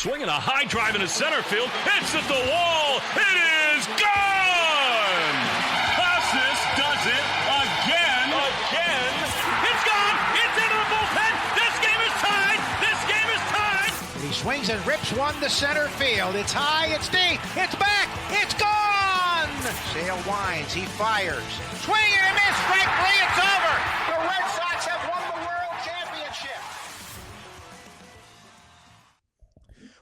swinging a high drive into center field. It's at the wall. It is gone. Casas does it again. It's gone. It's into the bullpen. This game is tied. He swings and rips one to center field. It's high. It's deep. It's back. It's gone. Sale winds. He fires. Swing and a miss. Strike three. It's over. The Red Sox have won the World Championship.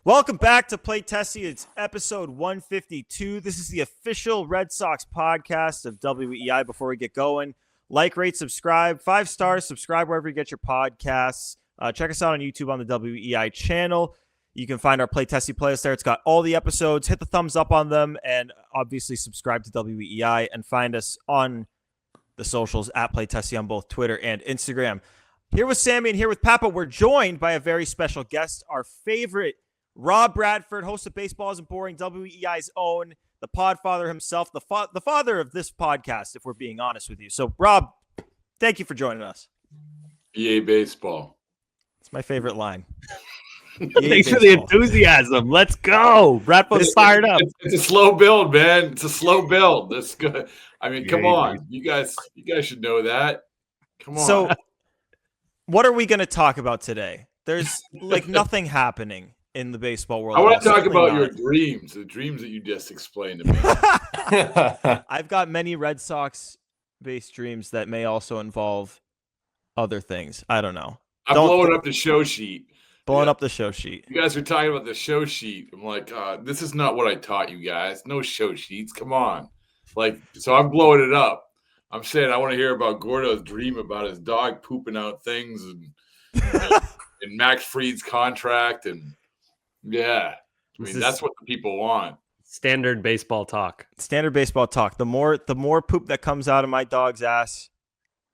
Welcome back to Play Tessie. It's episode 152. This is the official Red Sox podcast of WEI. Before we get going, like, rate, subscribe. 5 stars, subscribe wherever you get your podcasts. Check us out on YouTube on the WEI channel. You can find our Play Tessie playlist there. It's got all the episodes. Hit the thumbs up on them, and obviously subscribe to WEI and find us on the socials at Play Tessie on both Twitter and Instagram. Here with Sammy and here with Papa, we're joined by a very special guest, our favorite Rob Bradford, host of Baseball Isn't Boring, WEI's own, the podfather himself, the father of this podcast, if we're being honest with you. So, Rob, thank you for joining us. EA Baseball. It's my favorite line. Thanks for the enthusiasm. Let's go. Bradfo's fired up. It's a slow build, man. It's a slow build. That's good. I mean, come on. You guys should know that. Come on. So, what are we going to talk about today? There's like nothing happening in the baseball world. I want to talk about your dreams, the dreams that you just explained to me. I've got many Red Sox-based dreams that may also involve other things. I don't know. I'm blowing up the show sheet. Blowing up the show sheet. You guys are talking about the show sheet. I'm like, this is not what I taught you guys. No show sheets. Come on. So I'm blowing it up. I'm saying I want to hear about Gordo's dream about his dog pooping out things and Max Fried's contract and yeah. I mean, that's what the people want. Standard baseball talk. Standard baseball talk. The more poop that comes out of my dog's ass,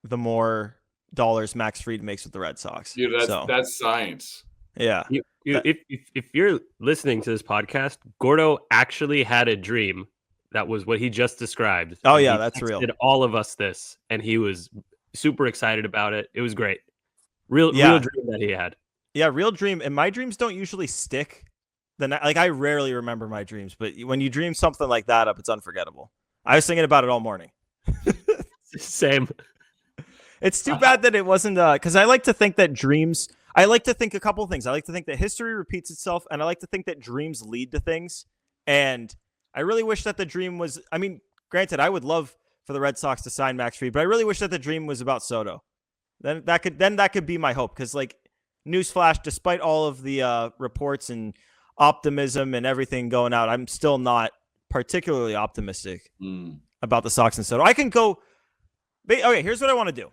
the more dollars Max Fried makes with the Red Sox. Dude, that's science. Yeah. If you're listening to this podcast, Gordo actually had a dream that was what he just described. Oh yeah, that's real. Did all of us this, and he was super excited about it. It was great. Real dream that he had. Yeah, real dream. And my dreams don't usually stick. I rarely remember my dreams, but when you dream something like that up, it's unforgettable. I was thinking about it all morning. Same. It's too bad that it wasn't because I like to think that dreams. I like to think a couple of things. I like to think that history repeats itself, and I like to think that dreams lead to things. And I really wish that the dream was. I mean, granted, I would love for the Red Sox to sign Max Fried, but I really wish that the dream was about Soto. Then that could be my hope. Because newsflash, despite all of the reports and optimism and everything going out, I'm still not particularly optimistic about the Sox and Soto. I can go. Okay, here's what I want to do.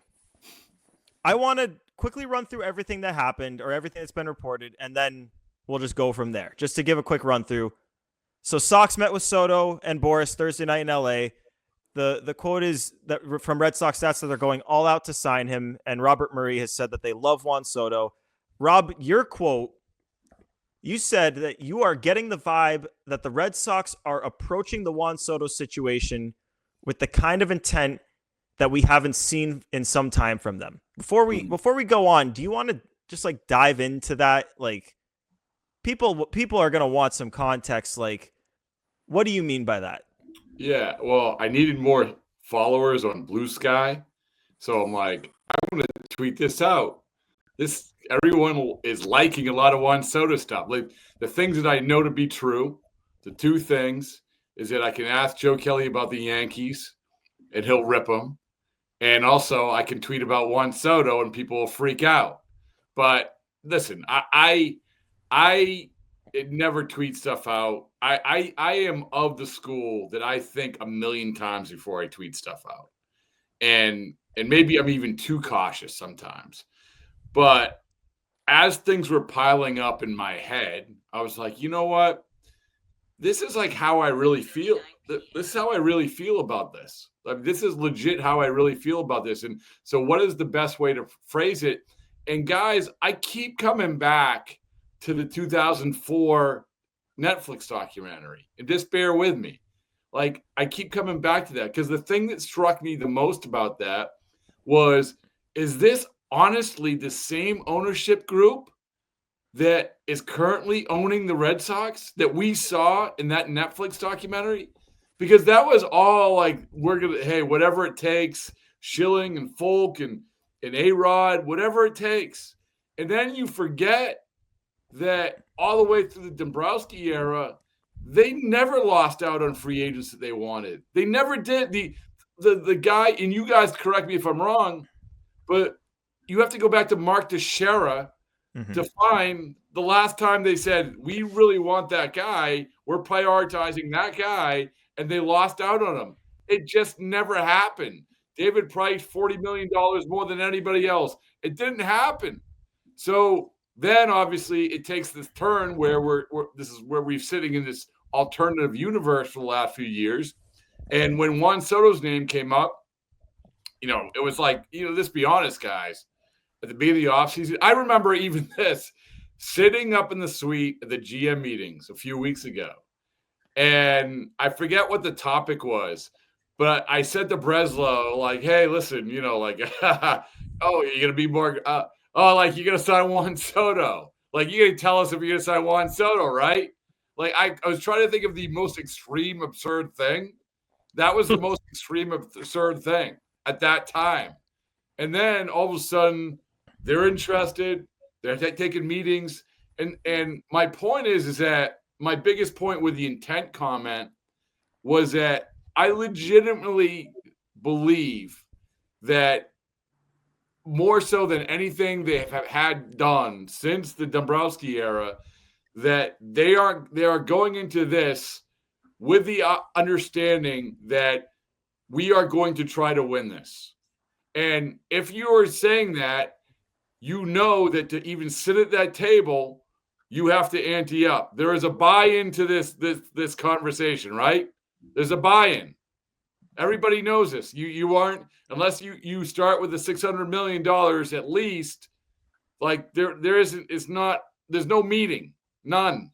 I want to quickly run through everything that happened or everything that's been reported, and then we'll just go from there. Just to give a quick run through. So Sox met with Soto and Boris Thursday night in LA. The quote is that from Red Sox stats that they're going all out to sign him, and Robert Murray has said that they love Juan Soto. Rob, your quote, you said that you are getting the vibe that the Red Sox are approaching the Juan Soto situation with the kind of intent that we haven't seen in some time from them. Before we go on, do you want to just dive into that? People are going to want some context. What do you mean by that? Yeah, well, I needed more followers on Blue Sky. So I'm like, I'm going to tweet this out. Everyone is liking a lot of Juan Soto stuff. The things that I know to be true, the two things is that I can ask Joe Kelly about the Yankees and he'll rip them. And also I can tweet about Juan Soto and people will freak out. But listen, I never tweet stuff out. I am of the school that I think a million times before I tweet stuff out. And maybe I'm even too cautious sometimes. But as things were piling up in my head, I was like, you know what? This is how I really feel. This is how I really feel about this. This is legit how I really feel about this. And so what is the best way to phrase it? And guys, I keep coming back to the 2004 Netflix documentary. And just bear with me. I keep coming back to that because the thing that struck me the most about that was, is this honestly the same ownership group that is currently owning the Red Sox that we saw in that Netflix documentary? Because that was all like, hey, whatever it takes, Schilling and Folk and A-Rod, whatever it takes. And then you forget that all the way through the Dombrowski era, they never lost out on free agents that they wanted. They never did. The guy, and you guys correct me if I'm wrong, but you have to go back to Mark Teixeira to find the last time they said, we really want that guy, we're prioritizing that guy, and they lost out on him. It just never happened. David Price, $40 million more than anybody else. It didn't happen. So then obviously it takes this turn where this is where we're sitting in this alternative universe for the last few years. And when Juan Soto's name came up, it was like, let's be honest, guys. At the beginning of the offseason, I remember even this, sitting up in the suite at the GM meetings a few weeks ago. And I forget what the topic was, but I said to Breslow, like, hey, listen, oh, you're going to be more, like you're going to sign Juan Soto. Like, you're going to tell us if you're going to sign Juan Soto, right? Like, I was trying to think of the most extreme, absurd thing. That was the most extreme, absurd thing at that time. And then all of a sudden, they're interested. They're taking meetings. And my point is that my biggest point with the intent comment was that I legitimately believe that more so than anything they have had done since the Dombrowski era, that they are going into this with the understanding that we are going to try to win this. And if you are saying that, that to even sit at that table, you have to ante up. There is a buy-in to this conversation, right? There's a buy-in. Everybody knows this. You aren't, unless you start with the $600 million at least, like there's no meeting, none.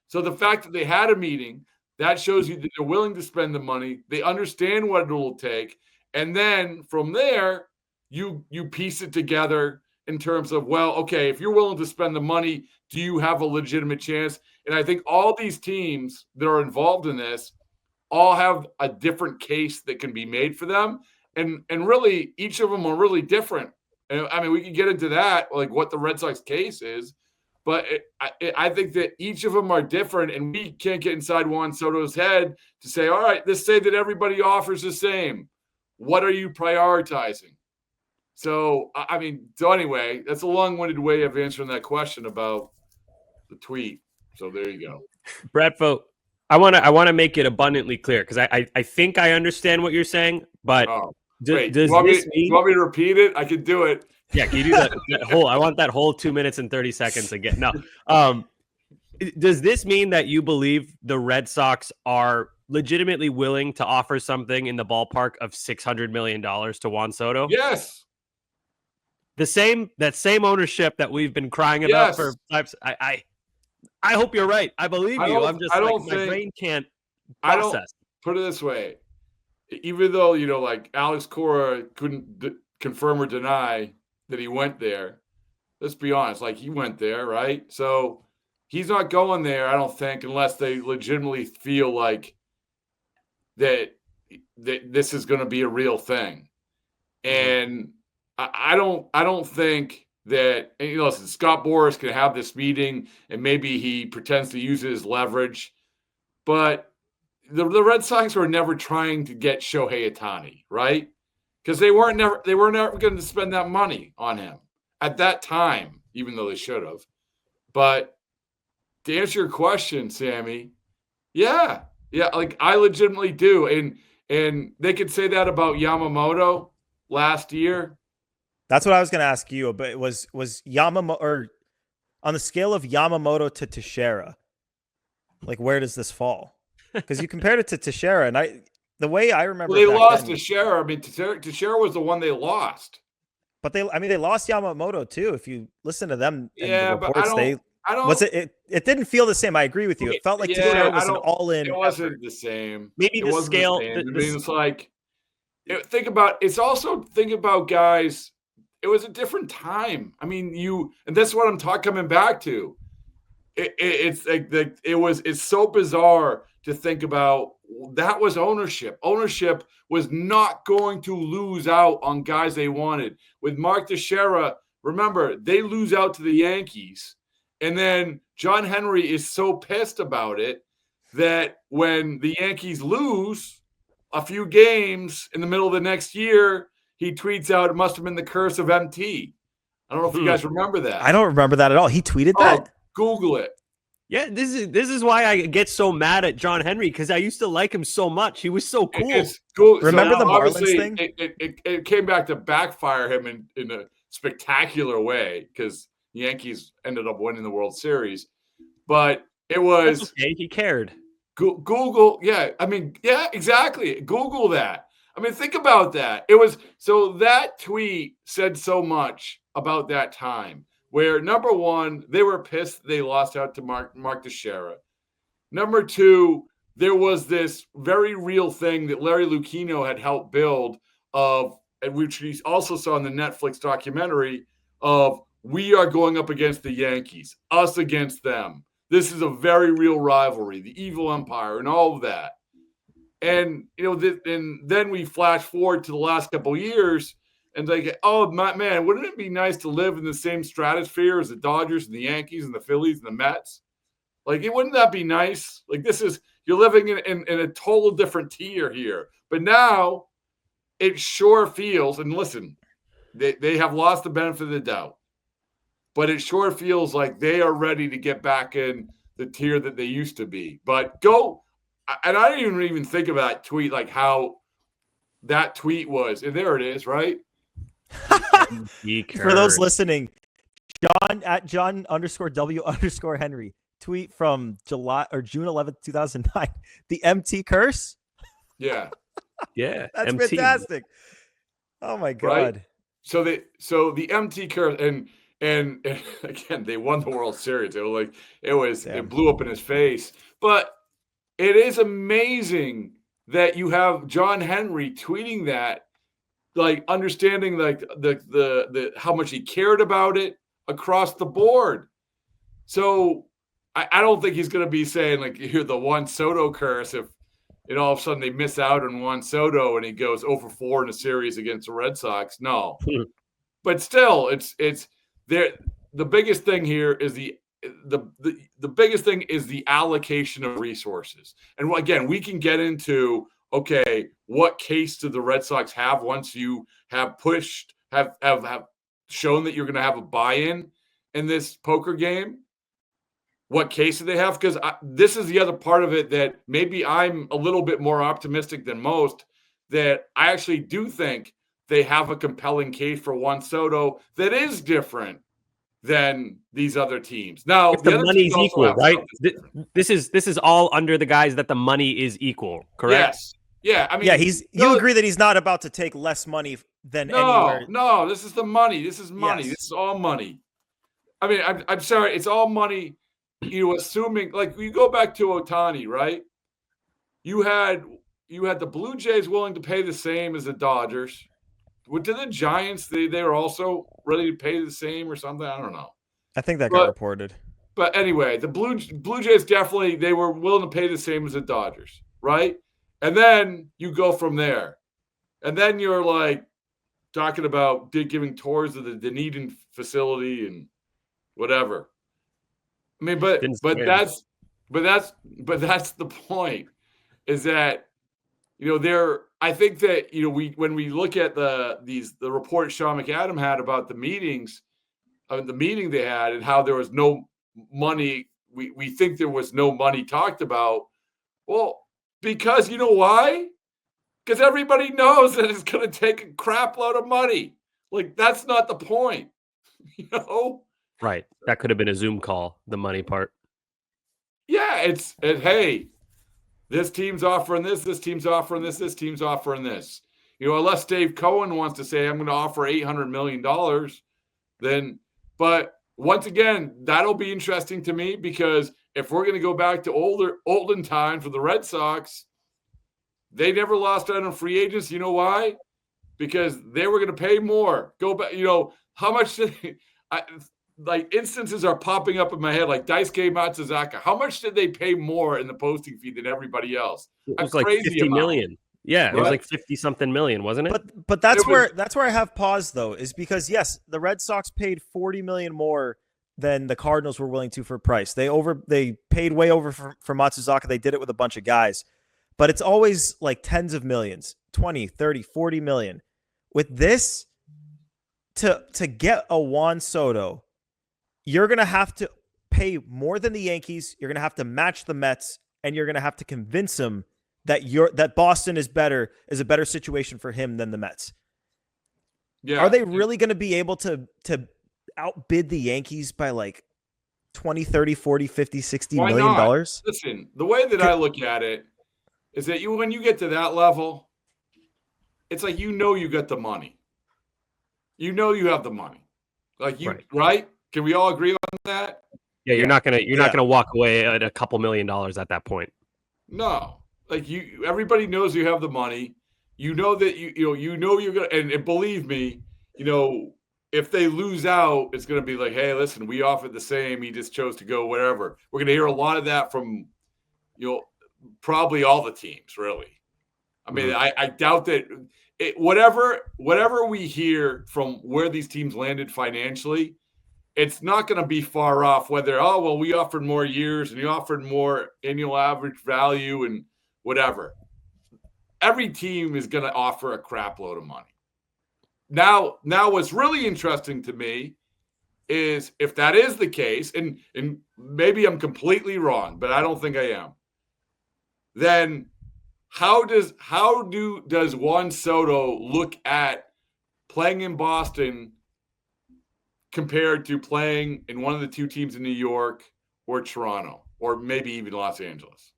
So the fact that they had a meeting, that shows you that they're willing to spend the money. They understand what it will take. And then from there, you piece it together in terms of, well, okay, if you're willing to spend the money, do you have a legitimate chance? And I think all these teams that are involved in this all have a different case that can be made for them. And really, each of them are really different. And, I mean, we can get into that, like what the Red Sox case is. But I think that each of them are different, and we can't get inside Juan Soto's head to say, all right, let's say that everybody offers the same. What are you prioritizing? So anyway, that's a long-winded way of answering that question about the tweet. So there you go. Bradfo, I want to make it abundantly clear because I think I understand what you're saying, but wait, you want me to repeat it? I can do it. Yeah, can you do that whole? I want that whole 2 minutes and 30 seconds again. No, does this mean that you believe the Red Sox are legitimately willing to offer something in the ballpark of $600 million to Juan Soto? Yes. That same ownership that we've been crying about for times. I hope you're right. I believe you. I'm just my brain can't process. Put it this way. Even though, like Alex Cora couldn't confirm or deny that he went there, let's be honest, like he went there, right? So he's not going there, I don't think, unless they legitimately feel like that this is going to be a real thing. And I don't think that, and listen, Scott Boras can have this meeting and maybe he pretends to use it as leverage, but the Red Sox were never trying to get Shohei Ohtani, right? Because they were never going to spend that money on him at that time, even though they should have. But to answer your question, Sammy, yeah, like I legitimately do, and they could say that about Yamamoto last year. That's what I was going to ask you. But was Yamamoto, or on the scale of Yamamoto to Teixeira, like where does this fall? Because you compared it to Teixeira, and the way I remember, they lost Teixeira. I mean, Teixeira was the one they lost. But they lost Yamamoto too. If you listen to them, yeah, the reports, it didn't feel the same. I agree with you. It felt like Teixeira was an all-in. It wasn't effort. The same. Maybe the scale. It's like think about guys. It was a different time. I mean, and that's what I'm coming back to. it's so bizarre to think about. That was ownership. Ownership was not going to lose out on guys they wanted. With Mark Teixeira, remember, they lose out to the Yankees. And then John Henry is so pissed about it that when the Yankees lose a few games in the middle of the next year, he tweets out, it must have been the curse of MT. I don't know if you guys remember that. I don't remember that at all. He tweeted that? Google it. Yeah, this is why I get so mad at John Henry, because I used to like him so much. He was so cool. Remember the Marlins obviously, thing? It came back to backfire him in a spectacular way because the Yankees ended up winning the World Series. But it was okay. He cared. Google, yeah. I mean, yeah, exactly. Google that. I mean, think about that. It was so that tweet said so much about that time. Where number one, they were pissed they lost out to Mark Teixeira. Number two, there was this very real thing that Larry Lucchino had helped build which we also saw in the Netflix documentary of we are going up against the Yankees, us against them. This is a very real rivalry, the evil empire and all of that. And, and then we flash forward to the last couple of years. And like, oh, man, wouldn't it be nice to live in the same stratosphere as the Dodgers and the Yankees and the Phillies and the Mets? Like, wouldn't that be nice? Like, you're living in a total different tier here. But now it sure feels, and listen, they have lost the benefit of the doubt, but it sure feels like they are ready to get back in the tier that they used to be. But and I didn't even think of that tweet, like how that tweet was. And there it is, right? For those listening, John at John_W_Henry tweet from June 11th, 2009. The MT curse. Yeah, yeah, that's MT. fantastic. Oh my god! Right? So the MT curse, and again they won the World Series. It blew up in his face. But it is amazing that you have John Henry tweeting that. Like understanding like the how much he cared about it across the board. So I don't think he's going to be saying like you're the Juan Soto curse if all of a sudden they miss out on Juan Soto and he goes 0-4 in a series against the Red Sox. No, but still, it's there. The biggest thing here is the biggest thing is the allocation of resources. And again, we can get into. Okay, what case do the Red Sox have once you have have shown that you're going to have a buy-in in this poker game? What case do they have? Because this is the other part of it that maybe I'm a little bit more optimistic than most, that I actually do think they have a compelling case for Juan Soto that is different than these other teams. Now, if the money's equal, right? This is all under the guise that the money is equal, correct? Yes. Yeah, I mean, you agree that he's not about to take less money than anywhere. No, this is the money. This is money. Yes. This is all money. I mean, I'm sorry, it's all money. Assuming like you go back to Ohtani, right? You had the Blue Jays willing to pay the same as the Dodgers. To the Giants, they were also ready to pay the same or something. I don't know. I think that got reported. But anyway, the Blue Jays definitely they were willing to pay the same as the Dodgers, right? And then you go from there. And then you're like talking about giving tours of the Dunedin facility and whatever. I mean, but that's the point is that, I think that, when we look at the report Sean McAdam had about the meetings, the meeting they had and how there was no money, we think there was no money talked about. Well, because you know why? Because everybody knows that it's going to take a crap load of money. Like, that's not the point, Right. That could have been a Zoom call, the money part. Yeah, hey, this team's offering this team's offering this team's offering this. Unless Dave Cohen wants to say, I'm going to offer $800 million, then, but once again, that'll be interesting to me because if we're going to go back to olden times for the Red Sox, they never lost out on free agents. You know why? Because they were going to pay more. Go back, how much like instances are popping up in my head, like Daisuke Matsuzaka. How much did they pay more in the posting fee than everybody else? It A was like crazy 50 amount. million. Yeah, it was Right. like 50 something million, wasn't it? But that's It was- where I have pause though, is because yes, the Red Sox paid 40 million more than the Cardinals were willing to for price. They paid way over for Matsuzaka. They did it with a bunch of guys. But it's always like tens of millions, 20, 30, 40 million. With this, to get a Juan Soto, you're going to have to pay more than the Yankees. You're going to have to match the Mets, and you're going to have to convince him that Boston is a better situation for him than the Mets. Yeah. Are they really going to be able to outbid the Yankees by like 20, 30, 40, 50, 60 Why million not? dollars? Listen, the way that I look at it is that when you get to that level, it's like you got the money. You have the money. Like right? Can we all agree on that? Yeah, you're not gonna walk away at a couple $1 million at that point. No. Like everybody knows you have the money. You know that you're gonna, and believe me, if they lose out, it's gonna be like, hey, listen, we offered the same. He just chose to go whatever. We're gonna hear a lot of that from probably all the teams, really. I mean, I doubt that whatever we hear from where these teams landed financially, it's not going to be far off. Whether we offered more years and we offered more annual average value and whatever. Every team is going to offer a crap load of money. Now, what's really interesting to me is if that is the case, and maybe I'm completely wrong, but I don't think I am. Then how does Juan Soto look at playing in Boston compared to playing in one of the two teams in New York or Toronto or maybe even Los Angeles?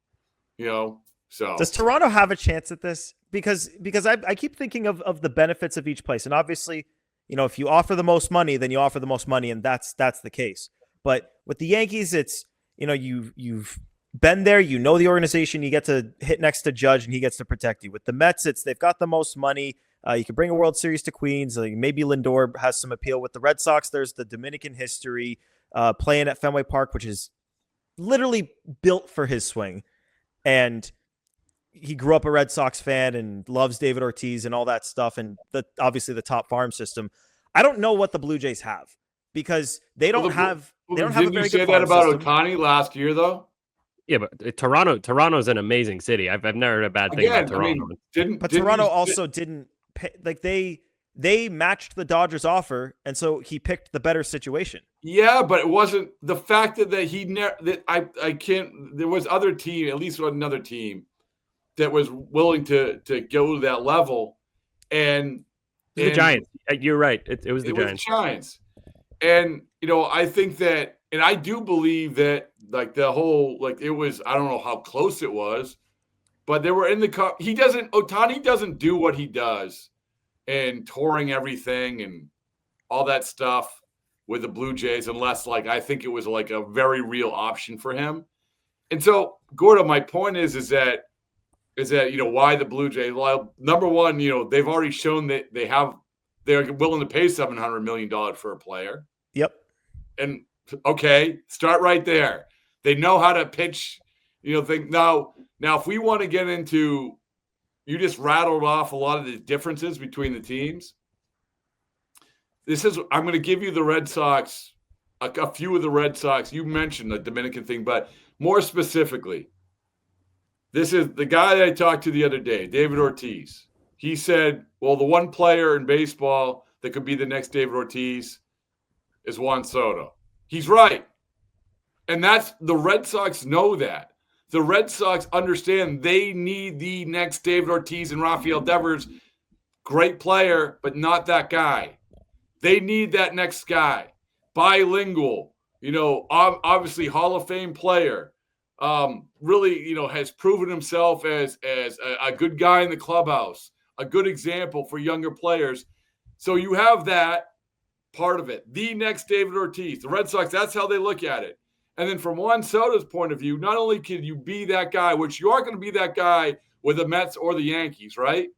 So does Toronto have a chance at this? Because I keep thinking of the benefits of each place, and obviously, if you offer the most money, then you offer the most money, and that's the case. But with the Yankees, it's you've been there, the organization, you get to hit next to Judge and he gets to protect you. With the Mets, they've got the most money. You can bring a World Series to Queens. Maybe Lindor has some appeal. With the Red Sox, there's the Dominican history, playing at Fenway Park, which is literally built for his swing. And he grew up a Red Sox fan and loves David Ortiz and all that stuff. And obviously the top farm system. I don't know what the Blue Jays have because they don't have a very good farm system. Didn't you say that about Ohtani last year, though? Yeah, but Toronto's an amazing city. I've never heard a bad thing about Toronto. But Toronto also didn't pay, like they matched the Dodgers offer, and so he picked the better situation. Yeah, but it wasn't the fact that I can't. There was other team, at least another team, that was willing to go to that level, and the Giants. You're right. It was the Giants. And I think that. And I do believe that, the whole, it was, I don't know how close it was, but they were in the cup. Ohtani doesn't do what he does and touring everything and all that stuff with the Blue Jays unless, I think it was, a very real option for him. And so, Gordo, my point is that, why the Blue Jays? Well, number one, they've already shown that they're willing to pay $700 million for a player. Yep. And okay, start right there. They know how to pitch, now if we want to get into, you just rattled off a lot of the differences between the teams. I'm going to give you the Red Sox, a few of the Red Sox. You mentioned the Dominican thing, but more specifically, this is the guy that I talked to the other day, David Ortiz. He said, well, the one player in baseball that could be the next David Ortiz is Juan Soto. He's right. And the Red Sox know that. The Red Sox understand they need the next David Ortiz and Rafael Devers. Great player, but not that guy. They need that next guy. Bilingual, obviously Hall of Fame player. Really, has proven himself as a good guy in the clubhouse, a good example for younger players. So you have that part of it. The next David Ortiz, the Red Sox, that's how they look at it. And then from Juan Soto's point of view, not only can you be that guy, which you are going to be that guy with the Mets or the Yankees, right?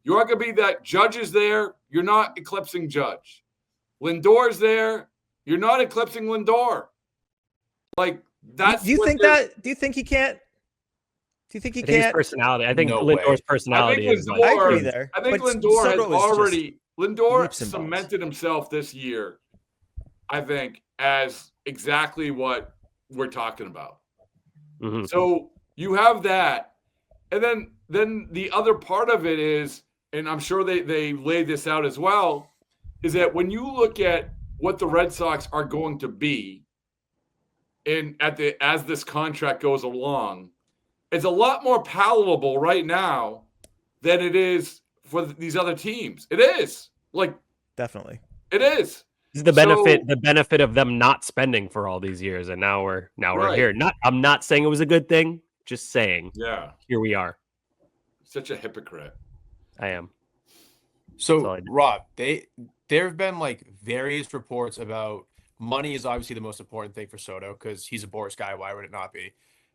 You are going to be that. Judge is there. You're not eclipsing Judge. Lindor's there. You're not eclipsing Lindor. Like that's. Do you think that? Do you think he can't? Do you think he I think his can't? personality. I think No Lindor's way. personality is like. I agree there. I think but Lindor has Soto is just already. Lindor leaps and bounds. cemented himself this year, I think, as exactly what we're talking about. Mhm. So you have that, and then the other part of it is, and I'm sure they laid this out as well, is that when you look at what the Red Sox are going to be, as this contract goes along, it's a lot more palatable right now than it is for these other teams. It is Definitely. it is. This is the benefit of them not spending for all these years, and now we're Right. here. I'm not saying it was a good thing, just saying. Yeah, Here we are. such a hypocrite. I am. So, Rob, there have been like various reports about money is obviously the most important thing for Soto because he's a Boris guy. Why would it not be?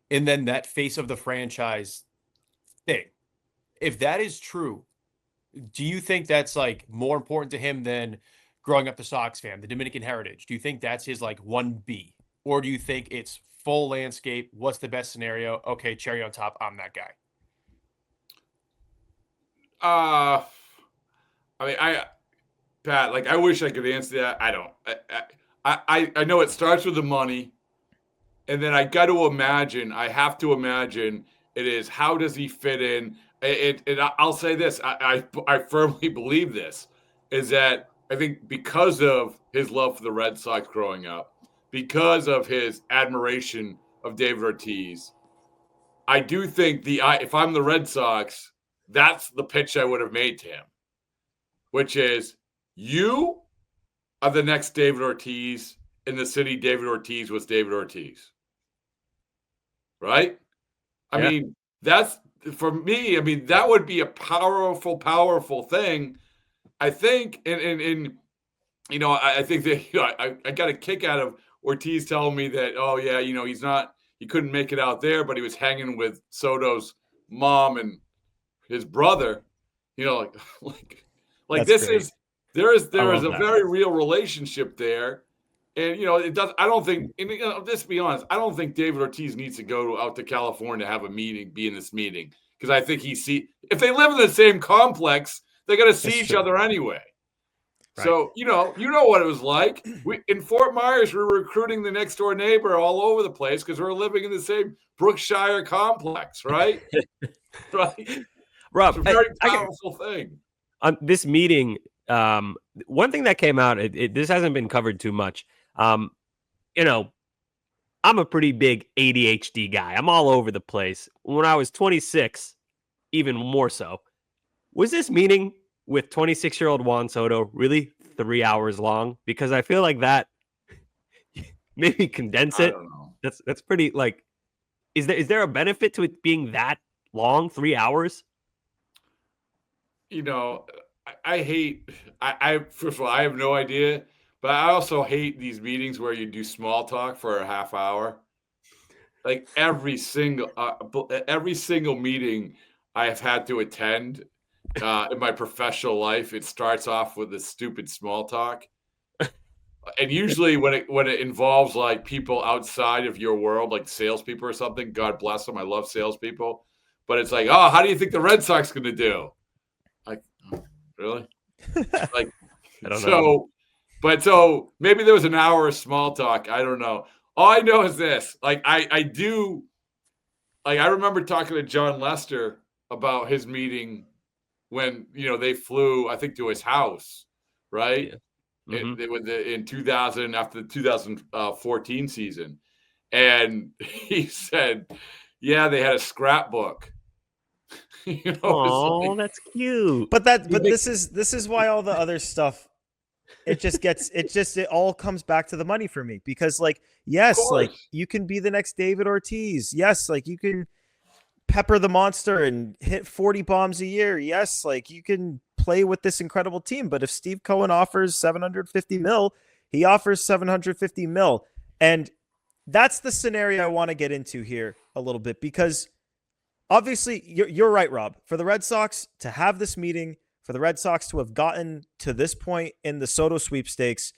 And then that face of the franchise thing. If that is true, do you think that's like more important to him than growing up the Sox fan, the Dominican heritage? Do you think that's his like 1B? Or do you think it's full landscape? What's the best scenario? Okay, cherry on top, I'm that guy. I mean, Pat, like I wish I could answer that. I don't. I know it starts with the money, and then I got to imagine. I have to imagine it is how does he fit in? I'll say this. I firmly believe this is that I think because of his love for the Red Sox growing up, because of his admiration of David Ortiz, I do think if I'm the Red Sox, that's the pitch I would have made to him, which is you are the next David Ortiz in the city. David Ortiz was David Ortiz, right? I mean, that's for me. I mean, that would be a powerful, powerful thing. I think, and you know, I think that I got a kick out of Ortiz telling me that, oh yeah, you know, he couldn't make it out there, but he was hanging with Soto's mom and his brother. You know, like That's this great. there is I love a that. very real relationship there. And, you know, it does. I don't think, and, you know, just to be honest, I don't think David Ortiz needs to go out to California to have a meeting, be in this meeting. Because I think if they live in the same complex, they're going to see each other anyway. Right. So, you know what it was like. In Fort Myers, we were recruiting the next door neighbor all over the place because we were living in the same Brookshire complex, right? Right. Rob, It's a very powerful thing. On this meeting, one thing that came out, this hasn't been covered too much. You know, I'm a pretty big ADHD guy. I'm all over the place. When I was 26, even more so. Was this meeting with 26-year-old Juan Soto really 3 hours long? Because I feel like that maybe condense I it. don't know. That's pretty like. Is there a benefit to it being that long? 3 hours? You know, I hate. First of all, I have no idea, but I also hate these meetings where you do small talk for a half hour. Like every single meeting I have had to attend in my professional life, it starts off with this stupid small talk. And usually when it involves like people outside of your world, like salespeople or something, God bless them. I love salespeople. But it's like, oh, how do you think the Red Sox going to do? Like, really? Like, I don't know. So maybe there was an hour of small talk. I don't know. All I know is this. Like, I remember talking to John Lester about his meeting when, you know, they flew, I think, to his house, right? Yeah. Mm-hmm. In 2000, after the 2014 season. And he said, yeah, they had a scrapbook. You know, Oh, that's cute. But this is why all the other stuff it all comes back to the money for me, because like, yes, like you can be the next David Ortiz. Yes, like you can pepper the monster and hit 40 bombs a year. Yes, like you can play with this incredible team, but if Steve Cohen offers $750 million, he offers $750 million. And that's the scenario I want to get into here a little bit, because obviously you're right, Rob. For the Red Sox to have this meeting, for the Red Sox to have gotten to this point in the Soto sweepstakes,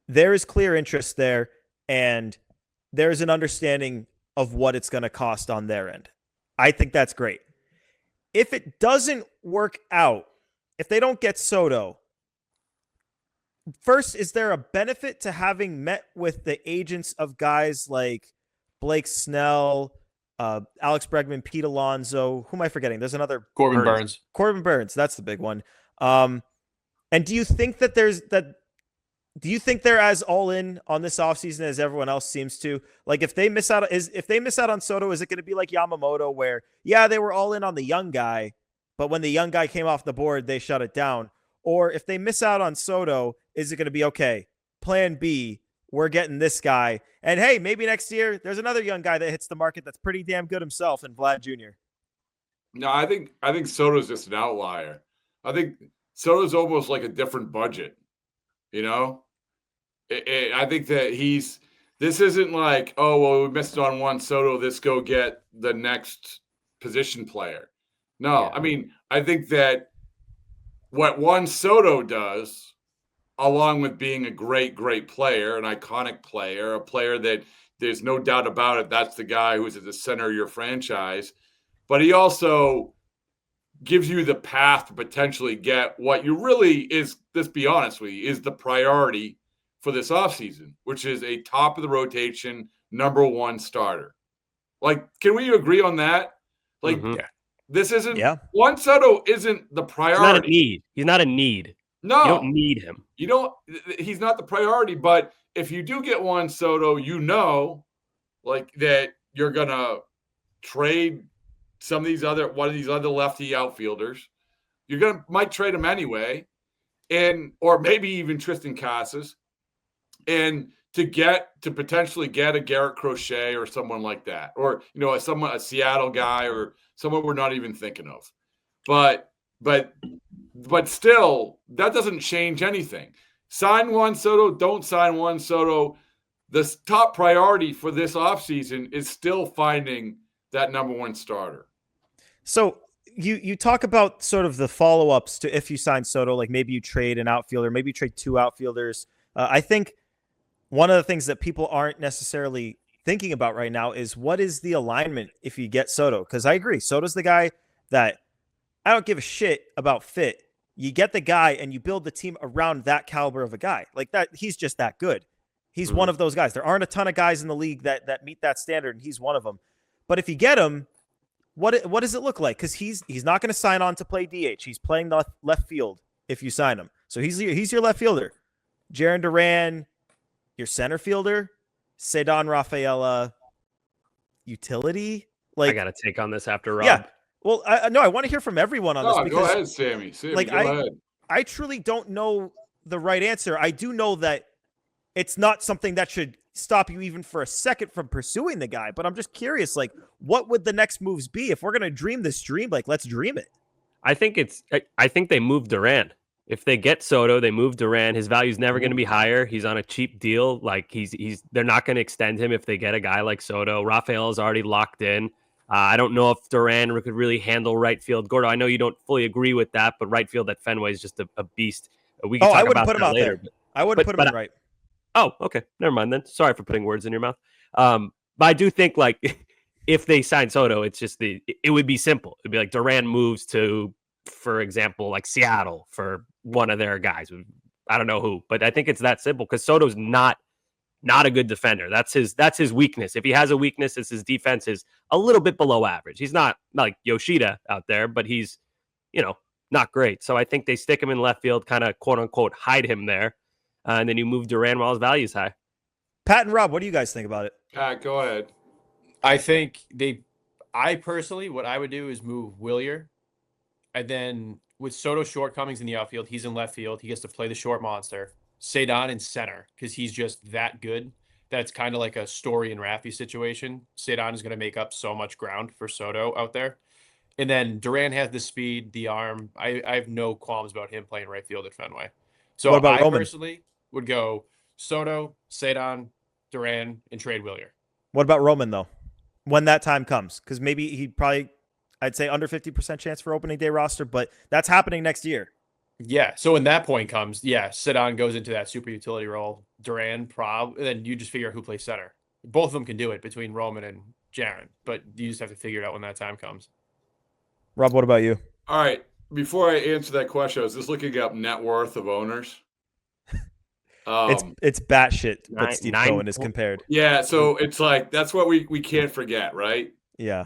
there is clear interest there, and there's an understanding of what it's going to cost on their end. I think that's great. If it doesn't work out, if they don't get Soto, first, is there a benefit to having met with the agents of guys like Blake Snell, Alex Bregman, Pete Alonso? Who am I forgetting? There's another Corbin Burns. Corbin Burns, that's the big one. And do you think that do you think they're as all in on this offseason as everyone else seems to? Like, if they miss out on Soto, is it going to be like Yamamoto, where they were all in on the young guy, but when the young guy came off the board, they shut it down? Or if they miss out on Soto, is it going to be, okay, plan B, we're getting this guy, and hey, maybe next year there's another young guy that hits the market that's pretty damn good himself, and Vlad Jr.? No, I think Soto's just an outlier. I think Soto's almost like a different budget. I think that this isn't like, oh, well, we missed on Juan Soto, let's go get the next position player. No, yeah. I mean, I think that what Juan Soto does, along with being a great, great player, an iconic player, a player that there's no doubt about it, that's the guy who's at the center of your franchise, but he also gives you the path to potentially get what you really is, let's be honest with you, is the priority for this offseason, which is a top of the rotation number one starter. Like, can we agree on that? Like, this isn't Juan Soto isn't the priority. He's not a need. No, you don't need him. He's not the priority. But if you do get Juan Soto, like that you're gonna trade one of these other lefty outfielders. Might trade him anyway, or maybe even Tristan Casas. And to potentially get a Garrett Crochet or someone like that, or a Seattle guy or someone we're not even thinking of, but still that doesn't change anything. Sign Juan Soto, don't sign Juan Soto. The top priority for this offseason is still finding that number one starter. So you talk about sort of the follow-ups to if you sign Soto, like maybe you trade an outfielder, maybe you trade two outfielders. I think one of the things that people aren't necessarily thinking about right now is what is the alignment if you get Soto? Because I agree, Soto's the guy that I don't give a shit about fit. You get the guy and you build the team around that caliber of a guy. Like that, he's just that good. He's one of those guys. There aren't a ton of guys in the league that meet that standard, and he's one of them. But if you get him, what does it look like? Because he's not going to sign on to play DH. He's playing the left field if you sign him. So he's your left fielder. Juan Duran, your center fielder, Cedon Rafaela, utility. Like, I got to take on this after Rob. Yeah. Well, I want to hear from everyone on this. Because, go ahead, Sammy. Go ahead. I truly don't know the right answer. I do know that it's not something that should stop you even for a second from pursuing the guy. But I'm just curious, like, what would the next moves be? If we're going to dream this dream, like, let's dream it. I think they move Duran. If they get Soto, they move Duran. His value's never going to be higher. He's on a cheap deal. Like they're not going to extend him if they get a guy like Soto. Rafael is already locked in. I don't know if Duran could really handle right field. Gordo, I know you don't fully agree with that, but right field at Fenway is just a beast. We can talk I wouldn't about put him that out later. there. I wouldn't put him in right. Oh, okay. Never mind then. Sorry for putting words in your mouth. But I do think like if they sign Soto, it's just it would be simple. It'd be like Duran moves to, for example, like Seattle for one of their guys. I don't know who, but I think it's that simple because Soto's not a good defender. That's his weakness. If he has a weakness, it's his defense is a little bit below average. He's not like Yoshida out there, but he's, not great. So I think they stick him in left field, kind of quote unquote hide him there. And then you move Duran while his value is high. Pat and Rob, what do you guys think about it? Pat, go ahead. I think I personally, what I would do is move Willier. And then with Soto's shortcomings in the outfield, he's in left field. He gets to play the short monster. Cedon in center because he's just that good. That's kind of like a Story and Raffy situation. Cedon is going to make up so much ground for Soto out there. And then Duran has the speed, the arm. I have no qualms about him playing right field at Fenway. So what about I Roman? Personally would go Soto, Cedon, Duran, and trade Willier. What about Roman, though, when that time comes? Because maybe he'd probably, I'd say under 50% chance for opening day roster, but that's happening next year. Yeah. So when that point comes, Cedon goes into that super utility role. Duran, and then you just figure out who plays center. Both of them can do it between Roman and Jaren, but you just have to figure it out when that time comes. Rob, what about you? All right. Before I answer that question, I was just looking up net worth of owners. It's batshit, but Steve Cohen is compared. Yeah, so it's like that's what we can't forget, right? Yeah,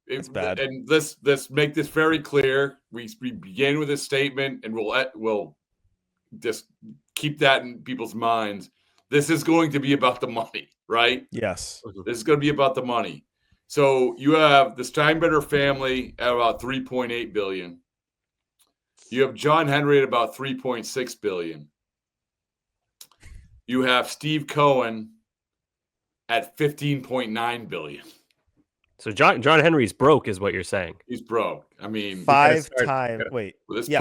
it's bad. And let's make this very clear. We begin with a statement, and we'll just keep that in people's minds. This is going to be about the money, right? Yes. This is going to be about the money. So you have the Steinbrenner family at about $3.8 billion. You have John Henry at about $3.6 billion. You have Steve Cohen at $15.9 billion. So John Henry's broke, is what you're saying. He's broke. I mean, Let's put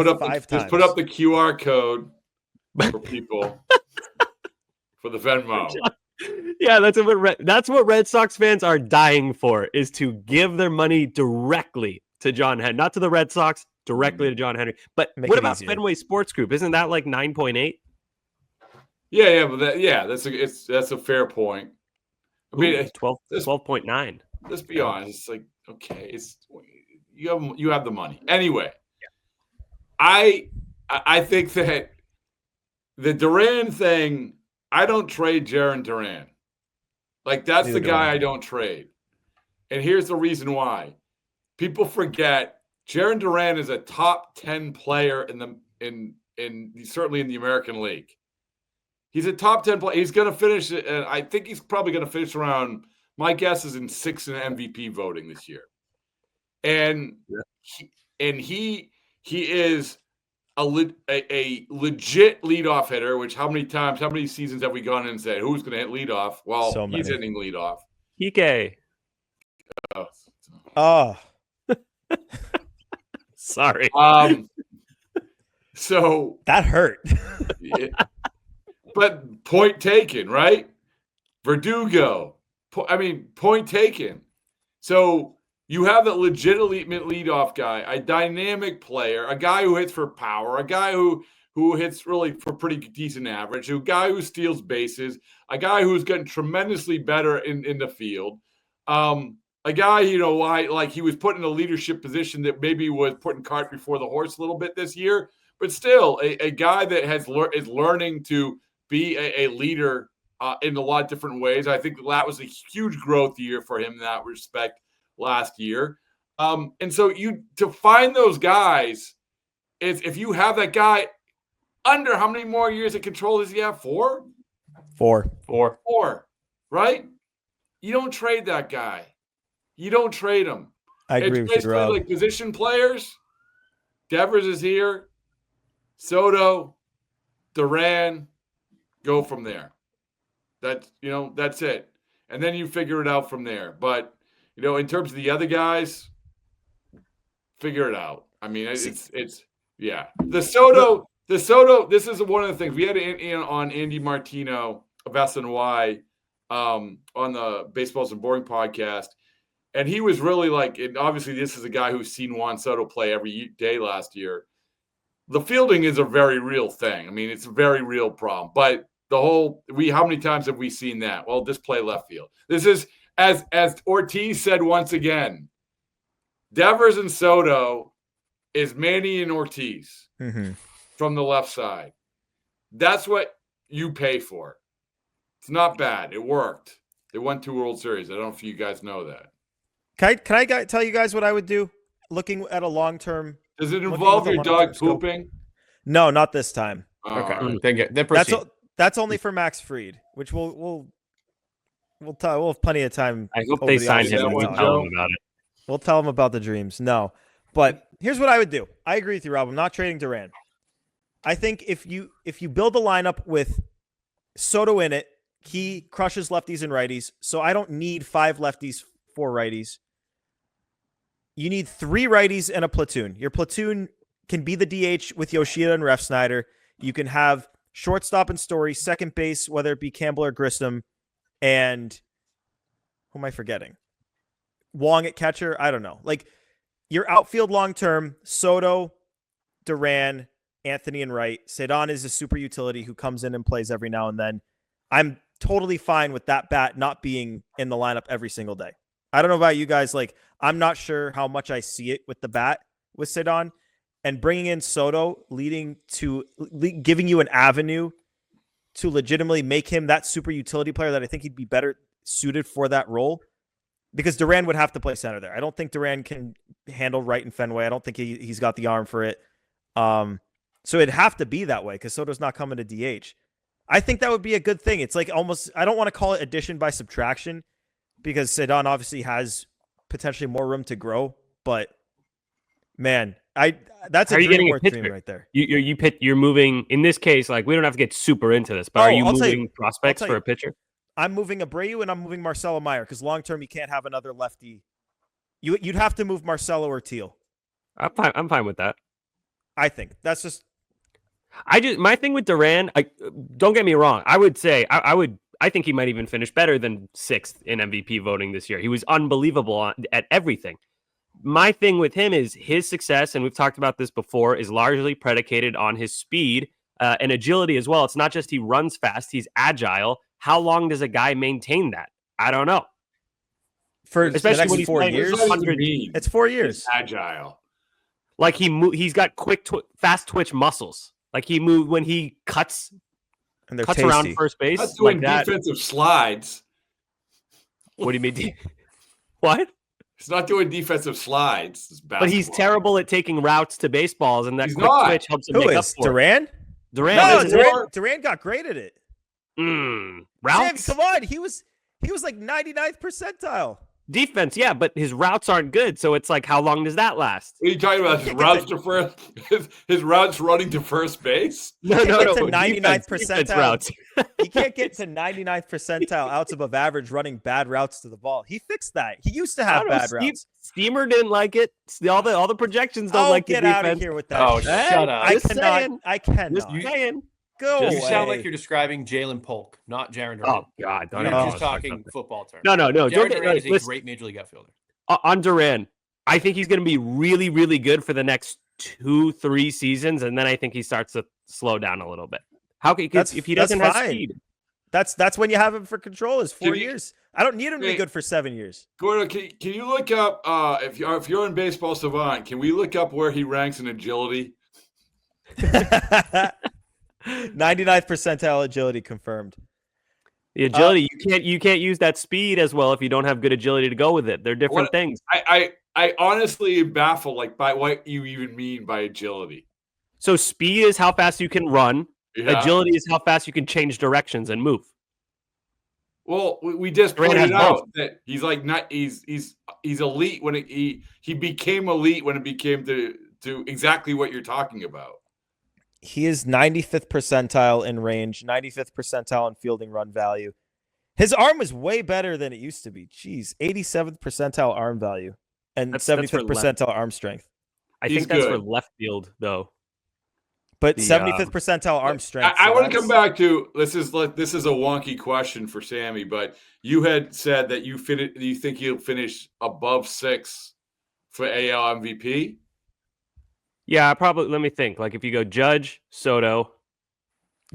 up the QR code for people for the Venmo. Yeah, that's what Red Sox fans are dying for, is to give their money directly to John Henry, not to the Red Sox, directly to John Henry. But what about Fenway Sports Group? Isn't that like 9.8? Yeah, but that's a fair point. I mean, 12.9. Let's be honest. It's like, okay, you have the money anyway. I think that the Duran thing, I don't trade Jaren Duran. Like, that's the guy I don't trade. And here's the reason why. People forget Jaren Duran is a top 10 player in certainly in the American League. He's a top 10 player. He's going to finish, I think he's probably going to finish around, my guess is in 6th in MVP voting this year. And he is a legit leadoff hitter, which how many seasons have we gone in and said, who's going to hit leadoff? Well, he's hitting leadoff. Kike. Oh. Sorry. So that hurt. But point taken, right? Verdugo. Point taken. So you have a legitimate leadoff guy, a dynamic player, a guy who hits for power, a guy who hits really for pretty decent average, a guy who steals bases, a guy who's gotten tremendously better in the field. A guy, like he was put in a leadership position that maybe was putting cart before the horse a little bit this year, but still a guy that is learning to be a leader in a lot of different ways. I think that was a huge growth year for him in that respect last year. And so to find those guys, if you have that guy under, how many more years of control does he have? Four, right? You don't trade that guy. You don't trade him. I agree with you, Rob. Like position players, Devers is here, Soto, Duran, go from there. That's it. And then you figure it out from there. But, in terms of the other guys, figure it out. I mean, it's The Soto, this is one of the things. We had on Andy Martino of SNY on the Baseballs and Boring podcast. And he was really like, and obviously this is a guy who's seen Juan Soto play every day last year. The fielding is a very real thing. I mean, it's a very real problem. But how many times have we seen that? Well, just play left field. This is, as Ortiz said once again, Devers and Soto is Manny and Ortiz from the left side. That's what you pay for. It's not bad. It worked. They won 2 World Series. I don't know if you guys know that. Can I tell you guys what I would do? Looking at a long-term. Does it involve your dog pooping? No, not this time. Okay. Then proceed. That's only for Max Fried, which we'll have plenty of time. I hope they sign him and tell him about it. We'll tell him about the dreams. No, but here's what I would do. I agree with you, Rob. I'm not trading Duran. I think if you build a lineup with Soto in it, he crushes lefties and righties. So I don't need 5 lefties, 4 righties. You need 3 righties and a platoon. Your platoon can be the DH with Yoshida and Refsnyder. You can have shortstop and Story, second base, whether it be Campbell or Grissom, and who am I forgetting? Wong at catcher? I don't know. Like your outfield long-term, Soto, Duran, Anthony and right. Cedon is a super utility who comes in and plays every now and then. I'm totally fine with that bat not being in the lineup every single day. I don't know about you guys. Like, I'm not sure how much I see it with the bat with Cedon, and bringing in Soto, giving you an avenue to legitimately make him that super utility player that I think he'd be better suited for that role, because Duran would have to play center there. I don't think Duran can handle right in Fenway. I don't think he's got the arm for it. So it'd have to be that way because Soto's not coming to DH. I think that would be a good thing. It's like almost, I don't want to call it addition by subtraction because Cedon obviously has potentially more room to grow, but man, that's a dream worth dreaming right there. You're moving, in this case, like we don't have to get super into this, but are you moving prospects for a pitcher? I'm moving Abreu and I'm moving Marcelo Meyer because long term you can't have another lefty. You'd have to move Marcelo or Teal. I'm fine with that. I think that's just. My thing with Duran. Don't get me wrong. I would say I think he might even finish better than 6th in MVP voting this year. He was unbelievable at everything. My thing with him is his success, and we've talked about this before, is largely predicated on his speed and agility as well. It's not just he runs fast; he's agile. How long does a guy maintain that? I don't know. Especially when he's 4 years. It's 4 years. He's agile. Like he's got quick, fast twitch muscles. Like he moved when he cuts around first base. That's doing like defensive slides. What do you mean? What? He's not doing defensive slides. But he's terrible at taking routes to baseballs, and that quick twitch helps him make up for Duran? it. Duran? No, Duran got great at it. Routes? Sam, come on, he was like 99th percentile. Defense, yeah, but his routes aren't good, so it's like, how long does that last? What are you talking about? His routes to first, his routes running to first base? No. 99th percentile routes. He can't get to 99th percentile outs above average running bad routes to the ball. He fixed that. He used to have bad routes. Steamer didn't like it. All the projections don't like get the out defense. of here with that. Oh, shut up! I cannot. Just saying. Go away. You sound like you're describing Jalen Polk, not Jarren Duran. Oh God! You're just talking football terms. No. Jarren Duran is a great major league outfielder. On Duran, I think he's going to be really, really good for the next 2-3 seasons, and then I think he starts to slow down a little bit. If he doesn't have speed? That's when you have him for control. Is 4 years. I don't need him to be good for 7 years. Gordo, can you look up if you're in Baseball Savant? Can we look up where he ranks in agility? 99th percentile agility confirmed. The agility, you can't use that speed as well if you don't have good agility to go with it. They're different things. I honestly am baffled by what you even mean by agility. So speed is how fast you can run. Yeah. Agility is how fast you can change directions and move. Well, we just pointed out that he's like he's elite when he became elite when it became to exactly what you're talking about. He is 95th percentile in range, 95th percentile in fielding run value. His arm is way better than it used to be. Jeez, 87th percentile arm value and 75th percentile arm strength. I think that's for left field, though. But 75th percentile arm strength. I want to come back to this is a wonky question for Sammy, but you had said that you think he'll finish above 6 for AL MVP. Yeah, probably. Let me think. Like if you go Judge, Soto,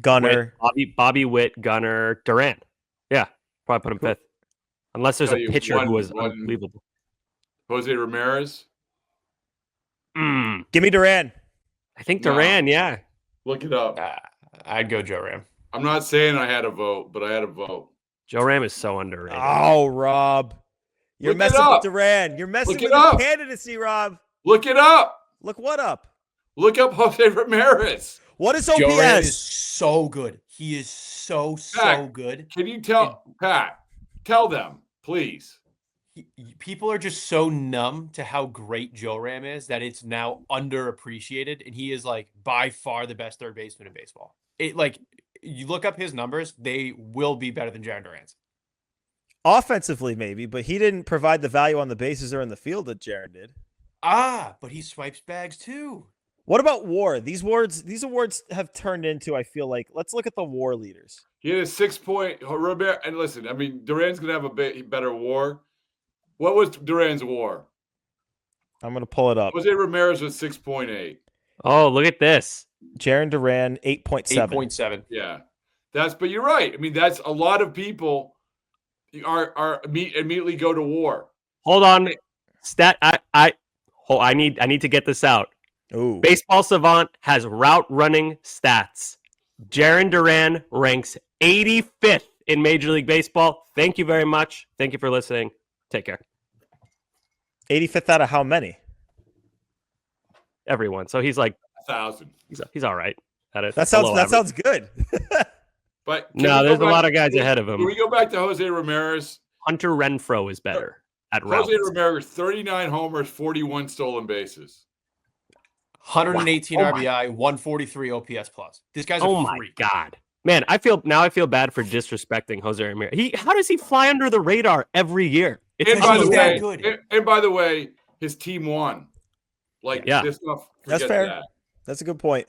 Gunnar, Bobby Witt, Gunnar, Durant. Yeah, probably put him 5th. Unless there's a pitcher who was unbelievable. Jose Ramirez. Give me Duran. I think Duran. Yeah. Look it up. I'd go Joe Ram. I'm not saying I had a vote, but I had a vote. Joe Ram is so underrated. Oh, Rob, you're messing with Duran. You're messing with the candidacy, Rob. Look it up. Look what up? Look up Jose Ramirez. What is OPS? Joe Ram is so good. He is so good. Can you tell Pat? Tell them, please. People are just so numb to how great Joe Ram is that it's now underappreciated, and he is like by far the best third baseman in baseball. You look up his numbers; they will be better than Jarren Duran's. Offensively, maybe, but he didn't provide the value on the bases or in the field that Jarren did. But he swipes bags too. What about WAR? These awards have turned into, I feel like, let's look at the WAR leaders. He had a 6-point. And listen, I mean, Duran's gonna have a better WAR. What was Duran's WAR? I'm gonna pull it up. Jose Ramirez was 6.8. Oh, look at this. Jaron Duran, 8.7. 8.7. Yeah, but you're right. I mean, that's a lot of people are immediately go to war. Hold on. I need to get this out. Ooh. Baseball Savant has route running stats. Jaron Duran ranks 85th in Major League Baseball. Thank you very much. Thank you for listening. Take care. 85th out of how many? Everyone. So he's like 1,000. He's all right at it. That sounds good. But no, there's a lot of guys ahead of him. Can we go back to Jose Ramirez? Hunter Renfroe is better at routes. Jose Ramirez, 39 homers, 41 stolen bases. 118 RBI, 143 OPS plus. This guy's a freak. My God. Man, I feel bad for disrespecting Jose Ramirez. How does he fly under the radar every year? And by the way, his team won. This stuff. That's fair. That's a good point.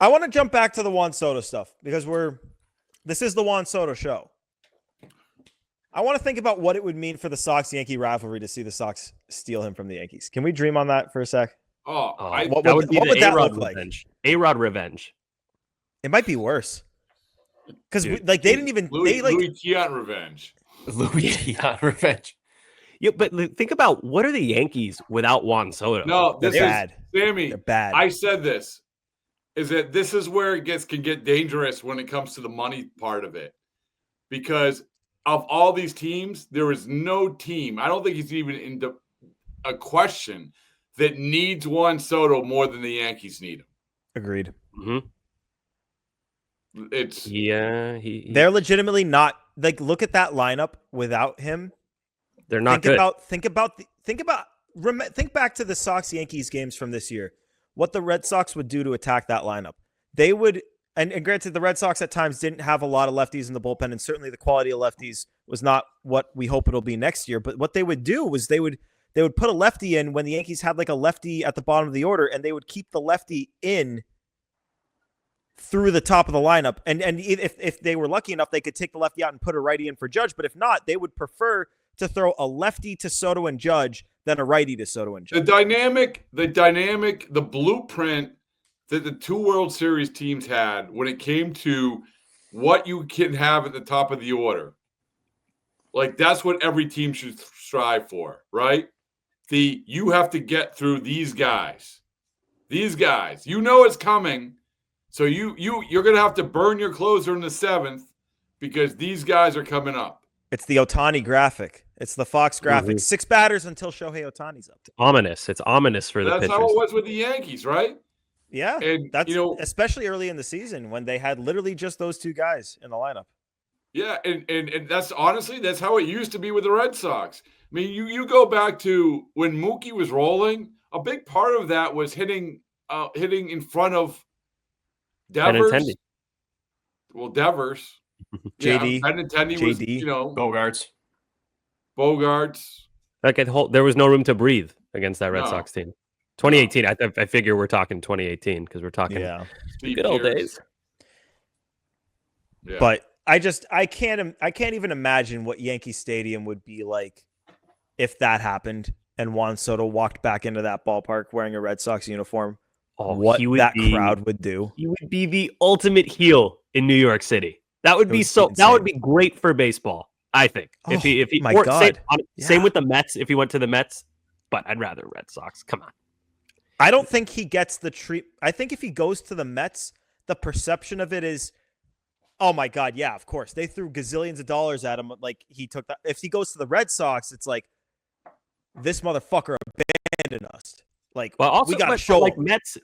I want to jump back to the Juan Soto stuff because this is the Juan Soto show. I want to think about what it would mean for the Sox-Yankee rivalry to see the Sox steal him from the Yankees. Can we dream on that for a sec? What would that look like? A-Rod revenge. It might be worse. Because they didn't even Louis Tiant revenge. Louis Tiant revenge. Yeah, but think about what are the Yankees without Juan Soto? No, they're bad. Sammy. They're bad. I said this. This is where it can get dangerous when it comes to the money part of it. Because of all these teams, there is no team. I don't think he's even in a question that needs Juan Soto more than the Yankees need him. Agreed. Mm-hmm. They're legitimately not look at that lineup without him. They're not good. Think back to the Sox Yankees games from this year. What the Red Sox would do to attack that lineup. They would, and granted, the Red Sox at times didn't have a lot of lefties in the bullpen, and certainly the quality of lefties was not what we hope it'll be next year. But what they would do was they would put a lefty in when the Yankees had a lefty at the bottom of the order, and they would keep the lefty in through the top of the lineup. And if they were lucky enough, they could take the lefty out and put a righty in for Judge. But if not, they would prefer to throw a lefty to Soto and Judge than a righty to Soto and Judge. The blueprint that the two World Series teams had when it came to what you can have at the top of the order. That's what every team should strive for, right? You have to get through these guys. These guys. You know it's coming. So you're going to have to burn your closer in the 7th because these guys are coming up. It's the Ohtani graphic. It's the Fox graphic. Mm-hmm. 6 batters until Shohei Ohtani's up. Ominous. It's ominous for the pitchers. That's how it was with the Yankees, right? Yeah. And that's especially early in the season when they had literally just those 2 guys in the lineup. Yeah, and that's honestly that's how it used to be with the Red Sox. I mean, you go back to when Mookie was rolling, a big part of that was hitting in front of Devers. Well, Devers. JD. Benintendi was, Bogarts. There was no room to breathe against that Red Sox team. 2018. I figure we're talking 2018 because we're talking good old days. Yeah. But I can't even imagine what Yankee Stadium would be like if that happened and Juan Soto walked back into that ballpark wearing a Red Sox uniform. What crowd would do. He would be the ultimate heel in New York City. That would be that would be great for baseball, I think. If he same with the Mets if he went to the Mets, but I'd rather Red Sox. Come on. I don't think he gets the treat. I think if he goes to the Mets, the perception of it is, oh my God, yeah, of course. They threw gazillions of dollars at him. He took that. If he goes to the Red Sox, it's like, this motherfucker abandoned us. We got to show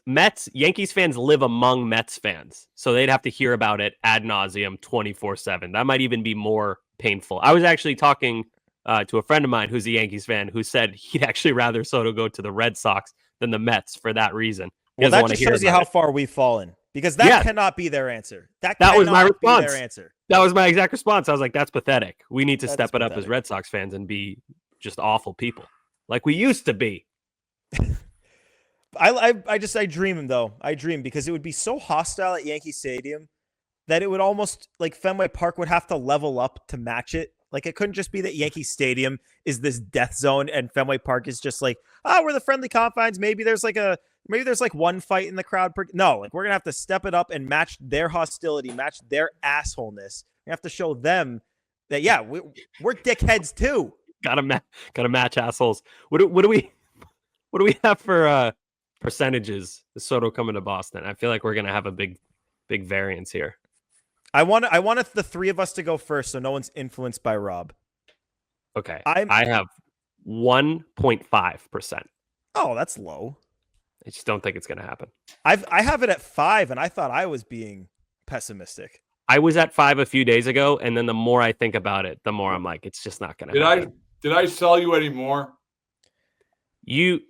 Mets, Yankees fans live among Mets fans. So they'd have to hear about it ad nauseum 24/7. That might even be more painful. I was actually talking to a friend of mine who's a Yankees fan who said he'd actually rather Soto go to the Red Sox than the Mets for that reason. Well, that just shows you how far we've fallen because that cannot be their answer. That was my response. Their answer. That was my exact response. I was like, that's pathetic. We need to step it up as Red Sox fans and be just awful people like we used to be. I dream though. I dream because it would be so hostile at Yankee Stadium that it would almost Fenway Park would have to level up to match it. Like, it couldn't just be that Yankee Stadium is this death zone and Fenway Park is just like, oh, we're the friendly confines. Maybe there's like one fight in the crowd. No, like, we're going to have to step it up and match their hostility, match their assholeness. We have to show them that, yeah, we're dickheads too. Gotta match assholes. What do we have for percentages? The Soto coming to Boston. I feel like we're gonna have a big variance here. I want the three of us to go first, so no one's influenced by Rob. Okay, I have 1.5%. Oh, that's low. I just don't think it's gonna happen. I have it at 5, and I thought I was being pessimistic. I was at 5 a few days ago, and then the more I think about it, the more I'm like, it's just not gonna happen. Did I sell you any more? You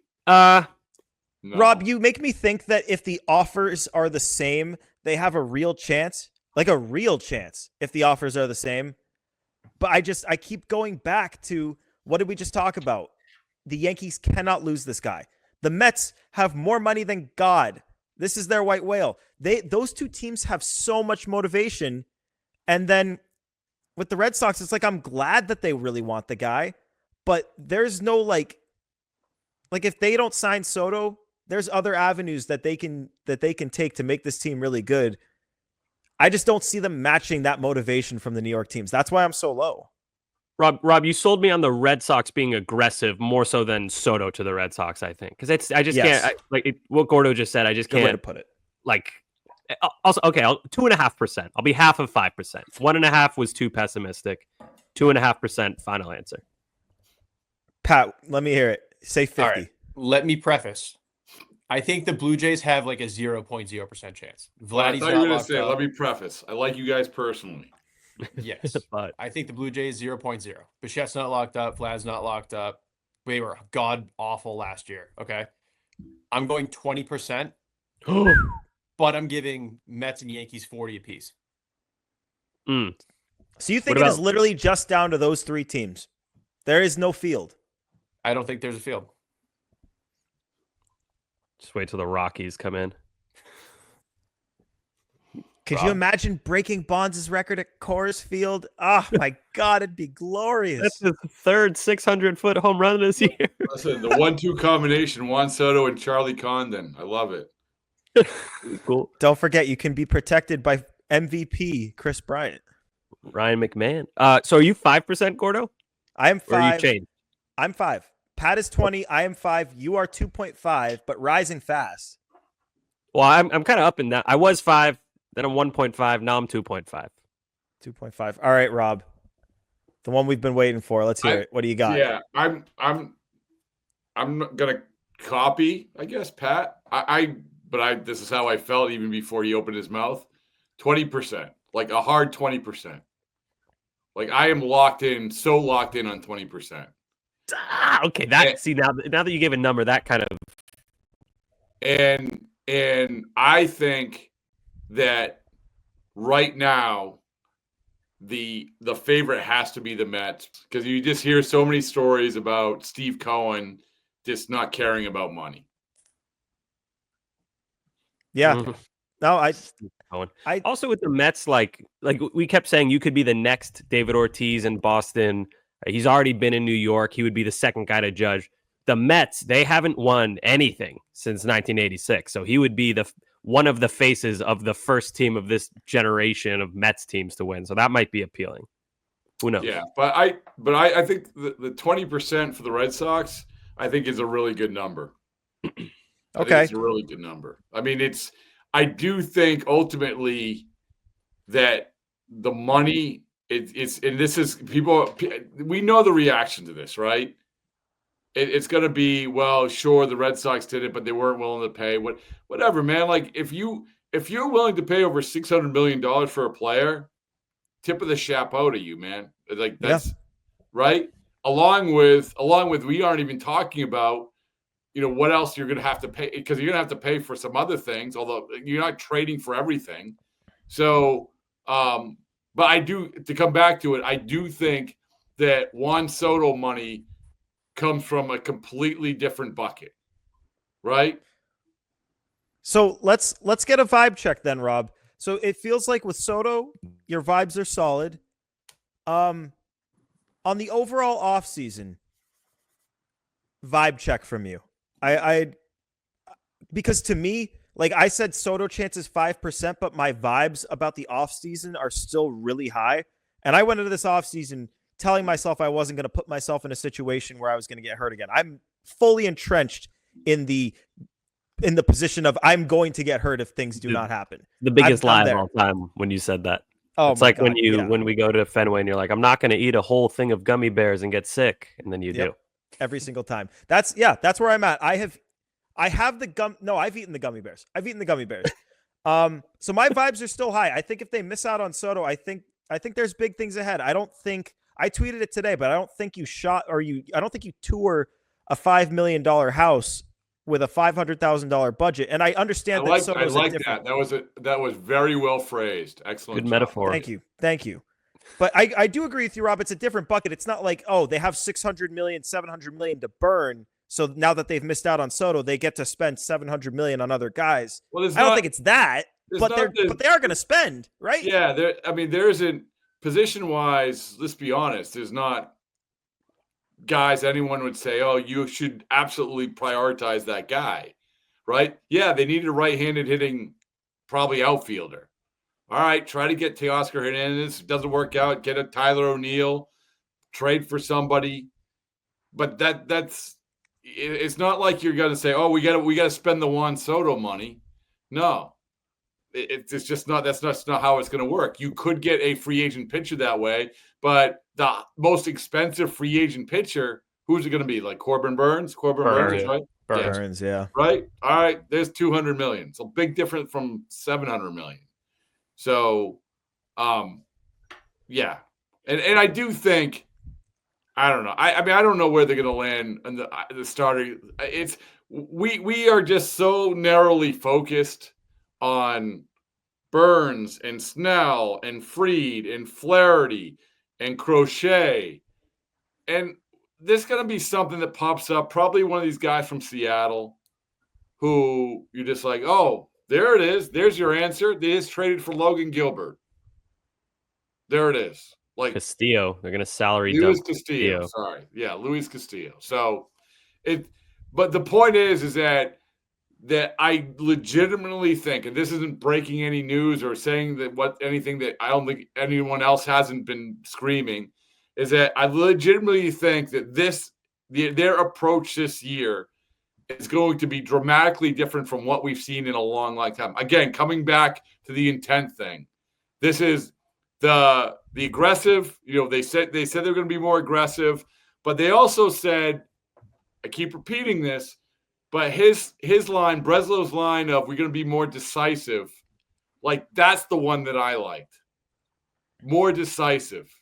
No. Rob, you make me think that if the offers are the same, they have a real chance. Like a real chance if the offers are the same. But I keep going back to, what did we just talk about? The Yankees cannot lose this guy. The Mets have more money than God. This is their white whale. Those two teams have so much motivation. And then with the Red Sox, it's like, I'm glad that they really want the guy, but there's no like if they don't sign Soto, there's other avenues that they can take to make this team really good. I just don't see them matching that motivation from the New York teams. That's why I'm so low. Rob, you sold me on the Red Sox being aggressive more so than Soto to the Red Sox, I think. Because I just can't, what Gordo just said, I just can't. Good way to put it. Like, also, okay, 2.5%. I'll be half of 5%. 1.5 was too pessimistic. 2.5% final answer. Pat, let me hear it. Say 50. All right. Let me preface. I think the Blue Jays have like a 0.0% chance. Vladdy's not locked up. Let me preface. I like you guys personally. Yes, but I think the Blue Jays 0.0. Bichette's not locked up. Vlad's not locked up. They were god awful last year. Okay, I'm going 20%, but I'm giving Mets and Yankees 40 apiece. So you think it is literally just down to those three teams? There is no field. I don't think there's a field. Just wait till the Rockies come in. Could you imagine breaking Bonds' record at Coors Field? Oh, my God, it'd be glorious. That's his third 600-foot home run this year. Listen, the 1-2 combination, Juan Soto and Charlie Condon. I love it. Cool. Don't forget, you can be protected by MVP Chris Bryant. Ryan McMahon. So are you 5%, Gordo? I am 5. Or you changed? I'm 5. Pat is 20. I am 5. You are 2.5, but rising fast. Well, I'm kind of up in that. I was 5, then I'm 1.5. Now I'm 2.5. 2.5. All right, Rob. The one we've been waiting for. Let's hear it. What do you got? Yeah, I'm gonna copy, I guess, Pat. But this is how I felt even before he opened his mouth. 20%, like a hard 20%. Like, I am locked in on 20%. Okay, now that you gave a number, that kind of. And I think that right now the favorite has to be the Mets, because you just hear so many stories about Steve Cohen just not caring about money. Yeah. No, I also with the Mets, like we kept saying, you could be the next David Ortiz in Boston. He's already been in New York. He would be the second guy to judge. The Mets, they haven't won anything since 1986. So he would be one of the faces of the first team of this generation of Mets teams to win. So that might be appealing. Who knows? Yeah, but I think the 20% for the Red Sox, I think, is a really good number. Okay. It's a really good number. I mean, I do think ultimately that the money it's and this is people, we know the reaction to this, right? It's going to be, well, sure, the Red Sox did it, but they weren't willing to pay. Whatever, man. Like, if you're willing to pay over $600 million for a player, tip of the chapeau to you, man. Like, that's right. Along with, we aren't even talking about, what else you're going to have to pay, because you're going to have to pay for some other things, although you're not trading for everything. So, but to come back to it, I do think that Juan Soto money comes from a completely different bucket, right? So let's get a vibe check then, Rob. So it feels like with Soto, your vibes are solid. on the overall offseason, vibe check from you. Because to me, like I said, Soto chance is 5%, but my vibes about the offseason are still really high. And I went into this offseason telling myself I wasn't going to put myself in a situation where I was going to get hurt again. I'm fully entrenched in the position of I'm going to get hurt if things do not happen. The biggest lie of all time when you said that. Oh, it's like God, when we go to Fenway and you're like, I'm not going to eat a whole thing of gummy bears and get sick, and then you do every single time. That's where I'm at. I've eaten the gummy bears. So my vibes are still high. I think if they miss out on Soto, I think there's big things ahead. I tweeted it today, but I don't think you tour a $5 million house with a $500,000 budget. And I understand that Soto's different. That was very well phrased. Excellent. Good job. metaphor. Thank you. But I do agree with you, Rob. It's a different bucket. It's not like, they have $600 million, $700 million to burn. So now that they've missed out on Soto, they get to spend $700 million on other guys. Well, I don't think it's that, but they are going to spend, right? Yeah. There isn't position-wise, let's be honest, there's not guys anyone would say, oh, you should absolutely prioritize that guy, right? Yeah, they needed a right-handed hitting, probably outfielder. All right, try to get Teoscar Hernandez. Doesn't work out, get a Tyler O'Neill, trade for somebody. But that's it's not like you're going to say, oh, we got to spend the Juan Soto money. No. It's just not. That's not how it's going to work. You could get a free agent pitcher that way, but the most expensive free agent pitcher, who's it going to be? Like Corbin Burns? Burns, right? Burns, yeah. Right. All right. There's $200 million. It's a big difference from $700 million. So, yeah, and I do think, I don't know. I don't know where they're going to land in the starter. We are just so narrowly focused on Burns and Snell and Fried and Flaherty and Crochet. And there's going to be something that pops up, probably one of these guys from Seattle who you're just like, oh, there it is. There's your answer. They just traded for Logan Gilbert. There it is. Like Castillo. They're going to salary Luis dump Castillo. Sorry. Yeah, Luis Castillo. So but the point is that I legitimately think, and this isn't breaking any news or saying anything that I don't think anyone else hasn't been screaming, is that I legitimately think that their approach this year is going to be dramatically different from what we've seen in a long time. Again, coming back to the intent thing, this is the aggressive. They said they're going to be more aggressive, but they also said, I keep repeating this, but his line, Breslow's line of we're going to be more decisive, like that's the one that I liked. More decisive.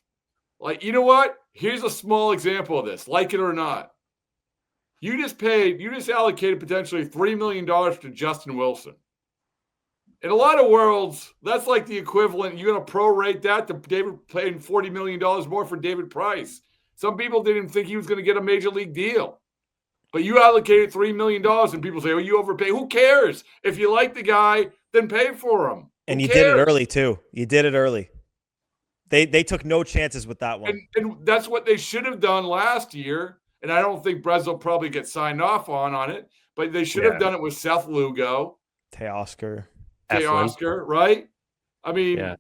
Like, you know what? Here's a small example of this, like it or not. You just allocated potentially $3 million to Justin Wilson. In a lot of worlds, that's like the equivalent. You're going to prorate that to David paying $40 million more for David Price. Some people didn't think he was going to get a major league deal. But you allocated $3 million, and people say, oh, you overpay. Who cares? If you like the guy, then pay for him. And you did it early, too. You did it early. They took no chances with that one. And that's what they should have done last year. And I don't think Breslow probably gets signed off on it. But they should have done it with Seth Lugo. Teoscar, right? I mean,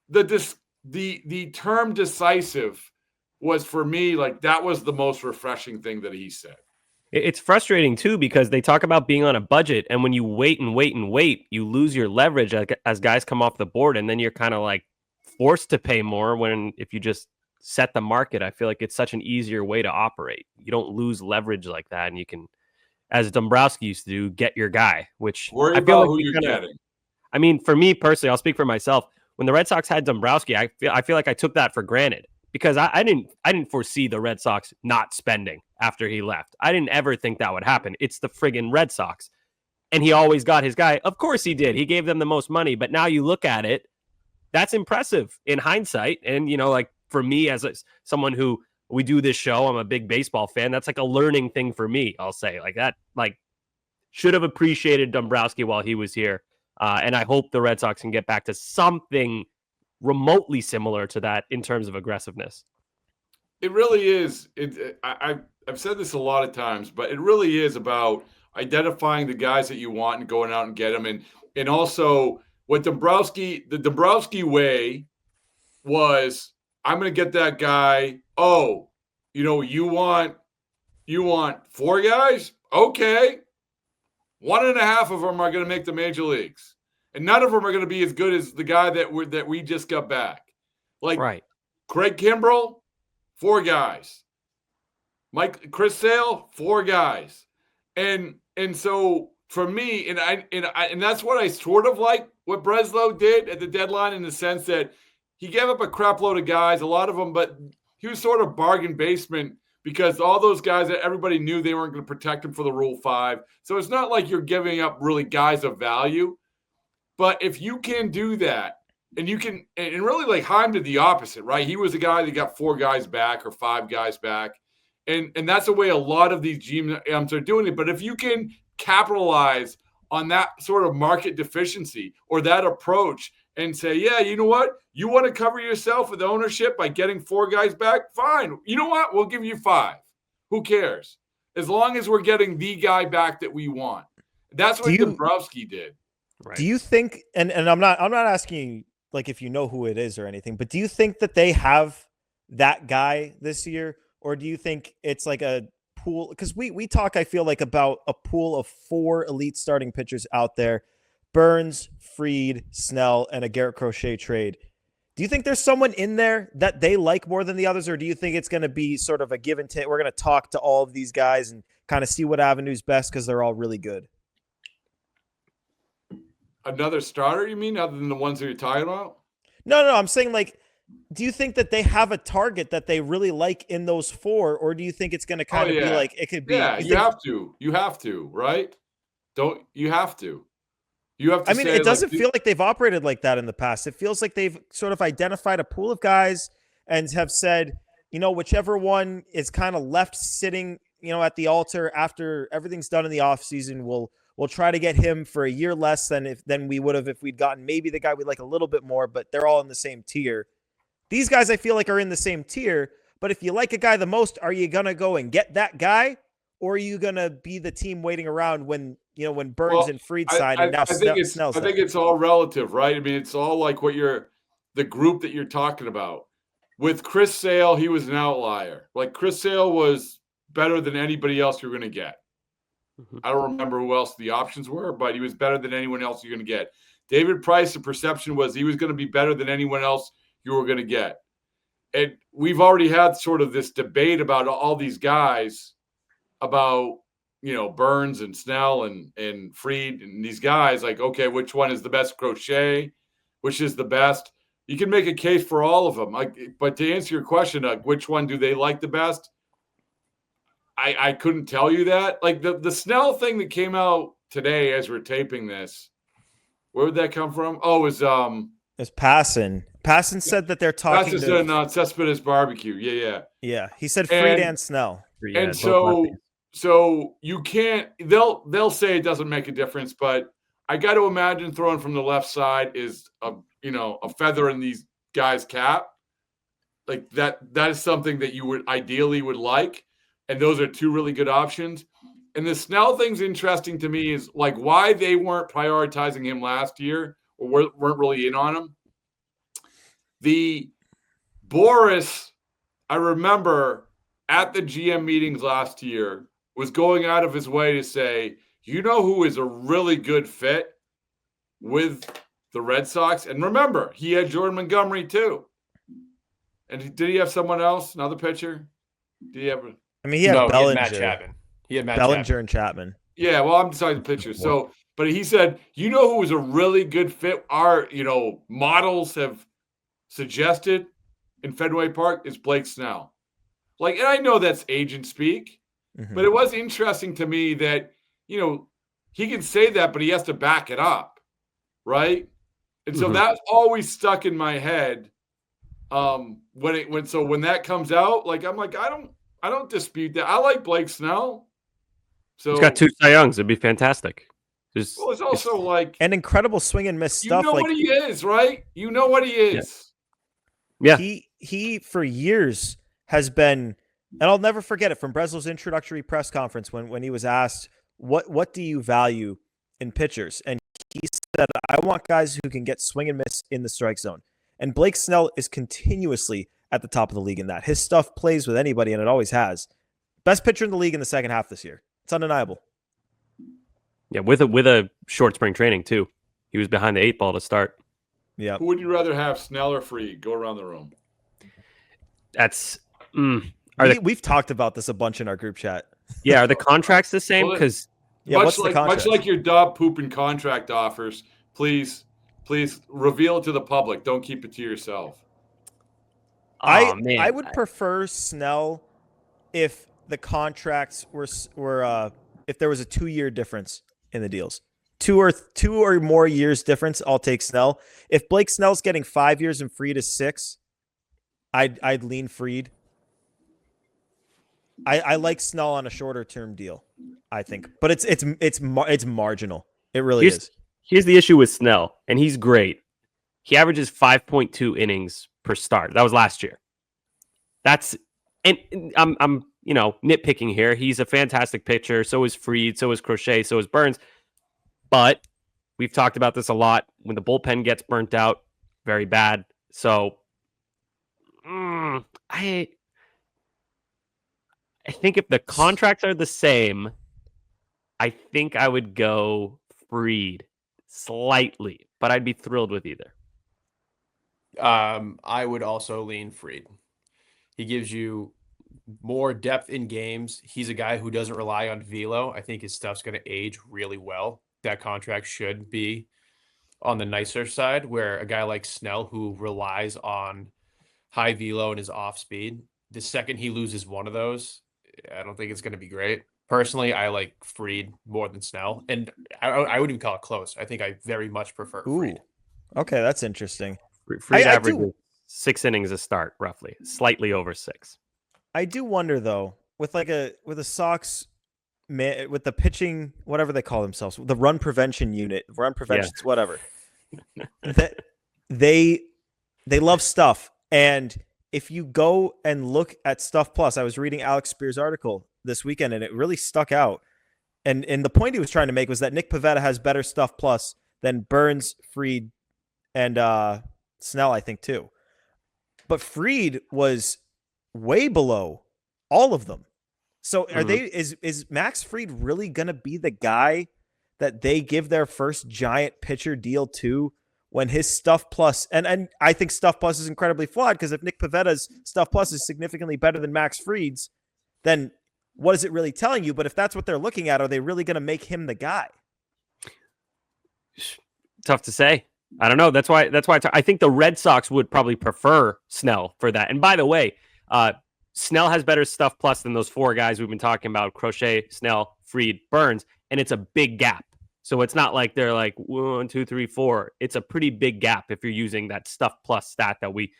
the term decisive was, for me, like that was the most refreshing thing that he said. It's frustrating, too, because they talk about being on a budget. And when you wait, you lose your leverage as guys come off the board. And then you're kind of like forced to pay more if you just set the market. I feel like it's such an easier way to operate. You don't lose leverage like that. And you can, as Dombrowski used to do, get your guy, which worry I feel about like who you're getting. I mean, for me personally, I'll speak for myself. When the Red Sox had Dombrowski, I feel like I took that for granted. Because I didn't foresee the Red Sox not spending after he left. I didn't ever think that would happen. It's the friggin' Red Sox. And he always got his guy. Of course he did. He gave them the most money. But now you look at it, that's impressive in hindsight. And, like for me as someone who we do this show, I'm a big baseball fan. That's like a learning thing for me, I'll say. Like that, should have appreciated Dombrowski while he was here. And I hope the Red Sox can get back to something remotely similar to that in terms of aggressiveness. It really is. I've said this a lot of times, but it really is about identifying the guys that you want and going out and get them. And also what the Dombrowski way was, I'm going to get that guy. Oh, you want 4 guys? Okay. 1.5 of them are going to make the major leagues, and none of them are going to be as good as the guy that we just got back. Like Right. Craig Kimbrell, 4 guys. Chris Sale, 4 guys. And so for me, and that's what I sort of like what Breslow did at the deadline, in the sense that he gave up a crap load of guys, a lot of them, but he was sort of bargain basement, because all those guys that everybody knew they weren't going to protect him for the Rule 5. So it's not like you're giving up really guys of value. But if you can do that, and you can, and really like Heim did the opposite, right? He was a guy that got 4 guys back or 5 guys back. And that's the way a lot of these GMs are doing it. But if you can capitalize on that sort of market deficiency or that approach and say, yeah, you know what? You want to cover yourself with ownership by getting 4 guys back? Fine. You know what? We'll give you 5. Who cares? As long as we're getting the guy back that we want. That's what Dombrowski did. Right. Do you think, and I'm not asking like if you know who it is or anything, but do you think that they have that guy this year? Or do you think it's like a pool? Because we talk, I feel like, about a pool of 4 elite starting pitchers out there: Burns, Fried, Snell, and a Garrett Crochet trade. Do you think there's someone in there that they like more than the others, or do you think it's going to be sort of a give and take? We're going to talk to all of these guys and kind of see what avenue's best because they're all really good. Another starter, you mean, other than the ones that you're talking about? No, I'm saying, like, do you think that they have a target that they really like in those 4, or do you think it's going to kind of be like it could be? Yeah, you have to, right? You have to. I mean, it doesn't feel like they've operated like that in the past. It feels like they've sort of identified a pool of guys and have said, whichever one is kind of left sitting, at the altar after everything's done in the offseason, we'll try to get him for a year less than we would have if we'd gotten maybe the guy we like a little bit more, but they're all in the same tier. These guys, I feel like, are in the same tier, but if you like a guy the most, are you going to go and get that guy, or are you going to be the team waiting around when Burns and Fried side and now Snell's I think it's all relative, right? I mean, it's all like the group that you're talking about. With Chris Sale, he was an outlier. Like, Chris Sale was better than anybody else you're going to get. I don't remember who else the options were, but he was better than anyone else you're going to get. David Price, the perception was he was going to be better than anyone else you were going to get. And we've already had sort of this debate about all these guys, about, Burns and Snell and Fried and these guys, like, okay, which one is the best? Crochet, which is the best? You can make a case for all of them. But to answer your question, which one do they like the best? I couldn't tell you that. Like the Snell thing that came out today as we're taping this, where would that come from? Oh, it was it's Passon. Passon said that they're talking to Cespedes Barbecue. Yeah. He said Fried and Snell. And so you can't. They'll say it doesn't make a difference, but I got to imagine throwing from the left side is a feather in these guys' cap. Like that is something that you would ideally would like, and those are 2 really good options. And the Snell thing's interesting to me is like why they weren't prioritizing him last year or weren't really in on him. The Boris, I remember at the GM meetings last year, was going out of his way to say, who is a really good fit with the Red Sox? And remember, he had Jordan Montgomery too. And did he have someone else, another pitcher? Did he have? He had Bellinger. He had Matt Chapman. He had Bellinger and Chapman. Yeah, well, I'm deciding the pitchers. So, but he said, who was a really good fit? Our, models have suggested in Fenway Park is Blake Snell. Like, and I know that's agent speak, but it was interesting to me that, he can say that, but he has to back it up, right? And so that's always stuck in my head. When that comes out, like, I'm like, I don't dispute that. I like Blake Snell. So he's got 2 Cy Youngs. It'd be fantastic. It's also like an incredible swing and miss stuff. What he is, right? You know what he is. Yeah. He for years has been, and I'll never forget it from Breslo's introductory press conference when he was asked, what do you value in pitchers? And he said, I want guys who can get swing and miss in the strike zone. And Blake Snell is continuously at the top of the league in that. His stuff plays with anybody, and it always has. Best pitcher in the league in the second half this year. It's undeniable. Yeah, with a short spring training too. He was behind the 8 ball to start. Yeah. Who would you rather have, Snell or Fried? Go around the room. That's We've talked about this a bunch in our group chat. Yeah, are the contracts the same? Well, Because what's the contract? Much like your dog pooping contract offers, please reveal it to the public. Don't keep it to yourself. I would prefer Snell if the contracts were if there was a 2-year difference in the deals. Two or more years difference, I'll take Snell. If Blake Snell's getting 5 years and Fried is 6, I'd lean Fried. I like Snell on a shorter term deal, I think, but it's marginal. It really is. Here's the issue with Snell, and he's great. He averages 5.2 innings per start. That was last year. And I'm nitpicking here. He's a fantastic pitcher. So is Fried. So is Crochet. So is Burns. But we've talked about this a lot. When the bullpen gets burnt out, very bad. So I think if the contracts are the same, I think I would go Fried slightly, but I'd be thrilled with either. I would also lean Fried. He gives you more depth in games. He's a guy who doesn't rely on velo. I think his stuff's going to age really well. That contract should be on the nicer side, where a guy like Snell, who relies on high velo and his off speed, the second he loses one of those, I don't think it's going to be great. Personally, I like Fried more than Snell, and I wouldn't even call it close. I think I very much prefer Fried. Okay, that's interesting. Fried averages 6 innings a start, roughly, slightly over 6. I do wonder though, with a Sox, with the pitching, whatever they call themselves, the run prevention unit, whatever, that they love stuff. And if you go and look at Stuff Plus, I was reading Alex Spear's article this weekend, and it really stuck out. And the point he was trying to make was that Nick Pivetta has better Stuff Plus than Burns, Fried, and Snell, I think, too. But Fried was way below all of them. So is Max Fried really going to be the guy that they give their first giant pitcher deal to when his Stuff Plus, and I think Stuff Plus is incredibly flawed, because if Nick Pavetta's Stuff Plus is significantly better than Max Fried's, then what is it really telling you? But if that's what they're looking at, are they really going to make him the guy? Tough to say. I don't know. That's why I think the Red Sox would probably prefer Snell for that. And by the way, Snell has better Stuff Plus than those 4 guys we've been talking about: Crochet, Snell, Fried, Burns, and it's a big gap. So it's not like they're like 1, 2, 3, 4. It's a pretty big gap if you're using that Stuff Plus stat that we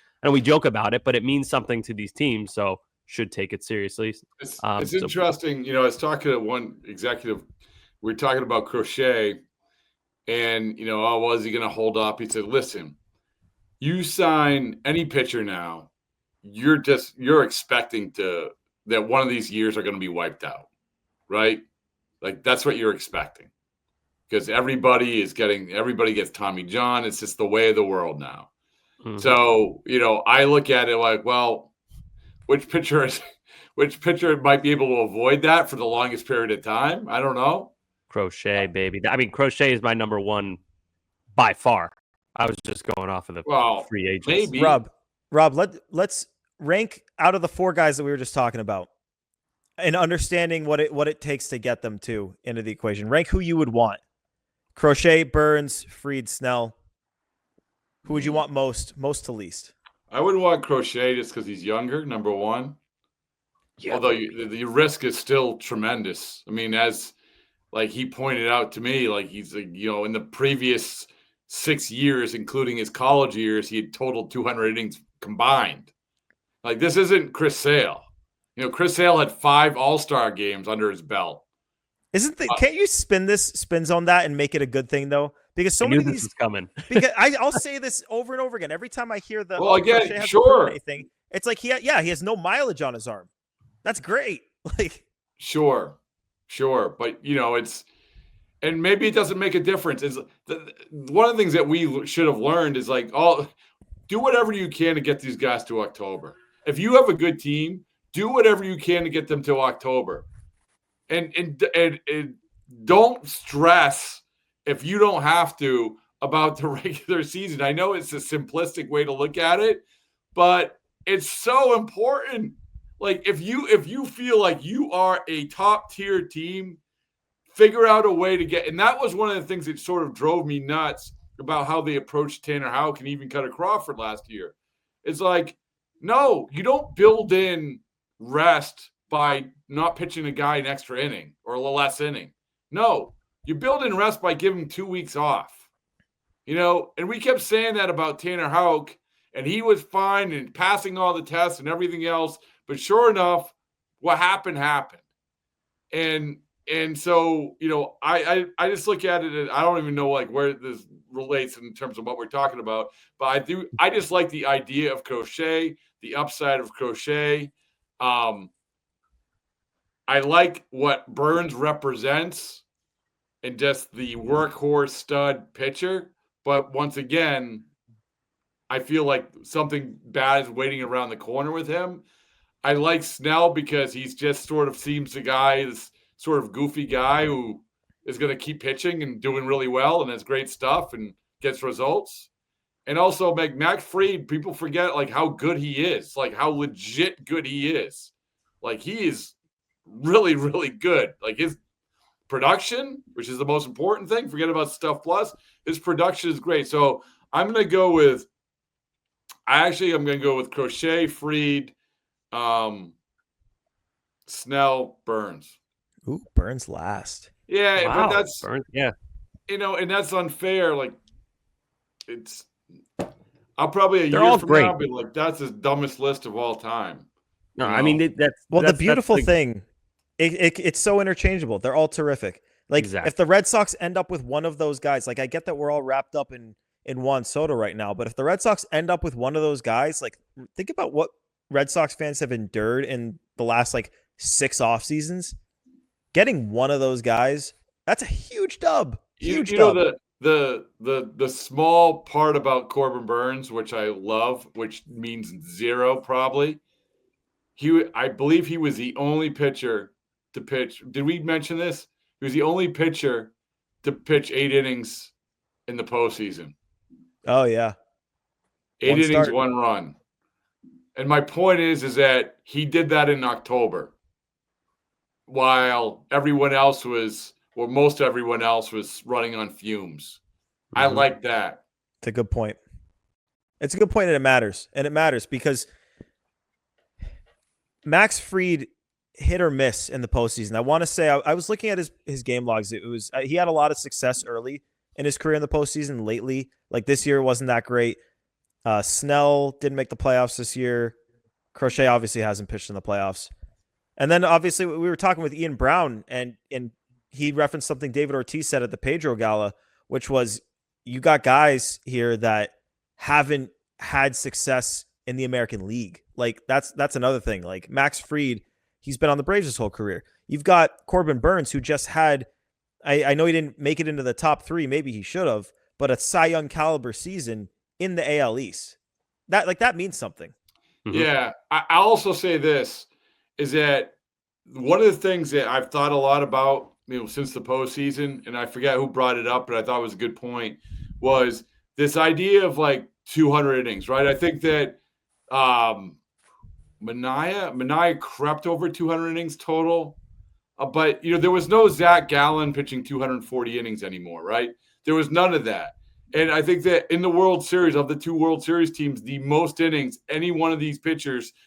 joke about it, but it means something to these teams, so should take it seriously. It's interesting. I was talking to one executive. We were talking about Crochet, and is he going to hold up? He said, "Listen, you sign any pitcher now, you're expecting that one of these years are going to be wiped out, right? Like that's what you're expecting." Because everybody gets Tommy John. It's just the way of the world now. Mm-hmm. So, I look at it like, well, which pitcher might be able to avoid that for the longest period of time? I don't know. Crochet, baby. I mean, Crochet is my number one by far. I was just going off of the free agents. Maybe. Rob, let's rank out of the 4 guys that we were just talking about, and understanding what it takes to get them into the equation. Rank who you would want. Crochet, Burns, Fried, Snell. Who would you want most to least? I wouldn't want Crochet just because he's younger, number one. Yeah. Although the risk is still tremendous. I mean, as like he pointed out to me, like he's in the previous 6 years, including his college years, he had totaled 200 innings combined. Like this isn't Chris Sale. Chris Sale had 5 All-Star games under his belt. Can't you spin zone that and make it a good thing though? Because so many of these is coming. Because I'll say this over and over again every time I hear the again, sure. Anything, It's like he has no mileage on his arm. That's great. Like, sure, but and maybe it doesn't make a difference. Is one of the things that we should have learned is like, do whatever you can to get these guys to October. If you have a good team, do whatever you can to get them to October, and don't stress if you don't have to about the regular season. I know it's a simplistic way to look at it, but it's so important. Like if you feel like you are a top tier team, figure out a way to get. And that was one of the things that sort of drove me nuts about how they approached Tanner Houck and even Cutter Crawford last year. It's like, no, you don't build in rest by not pitching a guy an extra inning or a less inning. No, you build in rest by giving 2 weeks off. And we kept saying that about Tanner Houck, and he was fine and passing all the tests and everything else. But sure enough, what happened. And so, I just look at it, and I don't even know like where this relates in terms of what we're talking about. But I just like the idea of Crochet, the upside of Crochet. I like what Burns represents and just the workhorse stud pitcher. But once again, I feel like something bad is waiting around the corner with him. I like Snell because he's just sort of seems the guy, this sort of goofy guy who is going to keep pitching and doing really well and has great stuff and gets results. And also Max Fried, people forget like how good he is, like how legit good he is. Like he is really, really good. Like his production, which is the most important thing, forget about stuff plus, his production is great. So I'm going to go with Crochet, Fried, Snell, Burns. Ooh, Burns last. Yeah, Wow. but that's Burns, yeah. And that's unfair. Like I'll probably They're year all from great. now be like, that's his dumbest list of all time. No, I mean the beautiful thing, it's so interchangeable. They're all terrific. Like Exactly. if the Red Sox end up with one of those guys, like I get that we're all wrapped up in Juan Soto right now, but if the Red Sox end up with one of those guys, like think about what Red Sox fans have endured in the last like 6 off seasons. Getting one of those guys, that's a huge dub. Huge dub. The small part about Corbin Burns, which I love, which means zero probably. I believe he was the only pitcher to pitch. Did we mention this? He was the only pitcher to pitch 8 innings in the postseason. Oh yeah, 8 innings, 1 run. And my point is that he did that in October, while most everyone else was running on fumes. Mm-hmm. I like that. It's a good point. It's a good point, and it matters. And it matters because Max Fried hit or miss in the postseason. I want to say I was looking at his game logs. It was he had a lot of success early in his career in the postseason. Lately, like this year, wasn't that great. Snell didn't make the playoffs this year. Crochet obviously hasn't pitched in the playoffs. And then obviously we were talking with Ian Brown, and he referenced something David Ortiz said at the Pedro Gala, which was you got guys here that haven't had success in the American League. Like that's another thing. Like Max Fried, he's been on the Braves his whole career. You've got Corbin Burns, who just had, I know he didn't make it into the top 3, maybe he should have, but a Cy Young caliber season in the AL East. That means something. Mm-hmm. Yeah. I'll also say this, is that one of the things that I've thought a lot about, since the postseason, and I forget who brought it up, but I thought it was a good point, was this idea of like 200 innings, right? I think that Manaea crept over 200 innings total, but there was no Zach Gallen pitching 240 innings anymore, right? There was none of that. And I think that in the World Series, of the 2 World Series teams, the most innings any one of these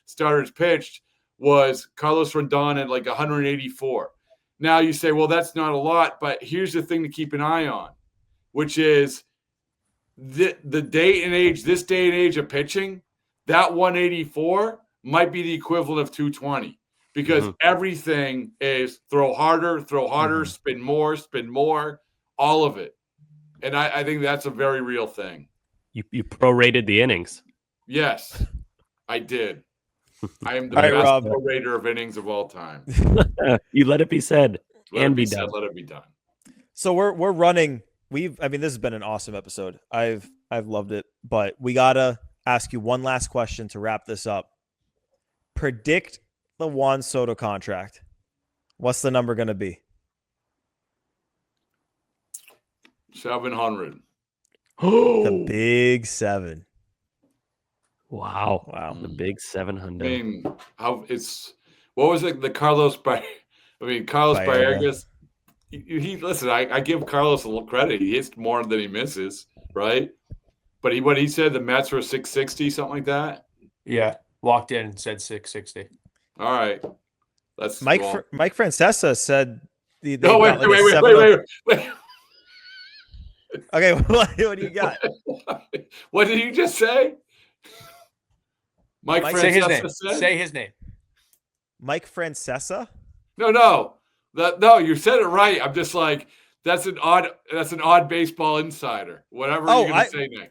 starters pitched was Carlos Rodon at like 184. Now you say, well, that's not a lot, but here's the thing to keep an eye on, which is this day and age of pitching, that 184 might be the equivalent of 220 because everything is throw harder, spin more, all of it. And I think that's a very real thing. You prorated the innings. Yes, I did. I am the All right, best Rob. orator of innings of all time. You let it be said Let and it be said, done. let it be done. So we're running. I mean, this has been an awesome episode. I've loved it, but we gotta ask you one last question to wrap this up. Predict the Juan Soto contract. What's the number going to be? 700. The big 7. Wow. Wow. The big I 700. mean, what was it? The Carlos Baergas. Listen. I give Carlos a little credit. He hits more than he misses, right? But what he said, the Mets were 660, something like that. Yeah, walked in and said 660. All right, that's Mike Francesa said they no, got like a 7. wait. Okay, what do you got? What did you just say? Mike Say his Francesa name. said? Say his name. Mike Francesa? No. No, you said it right. I'm just like, that's an odd baseball insider. Whatever you're gonna say next.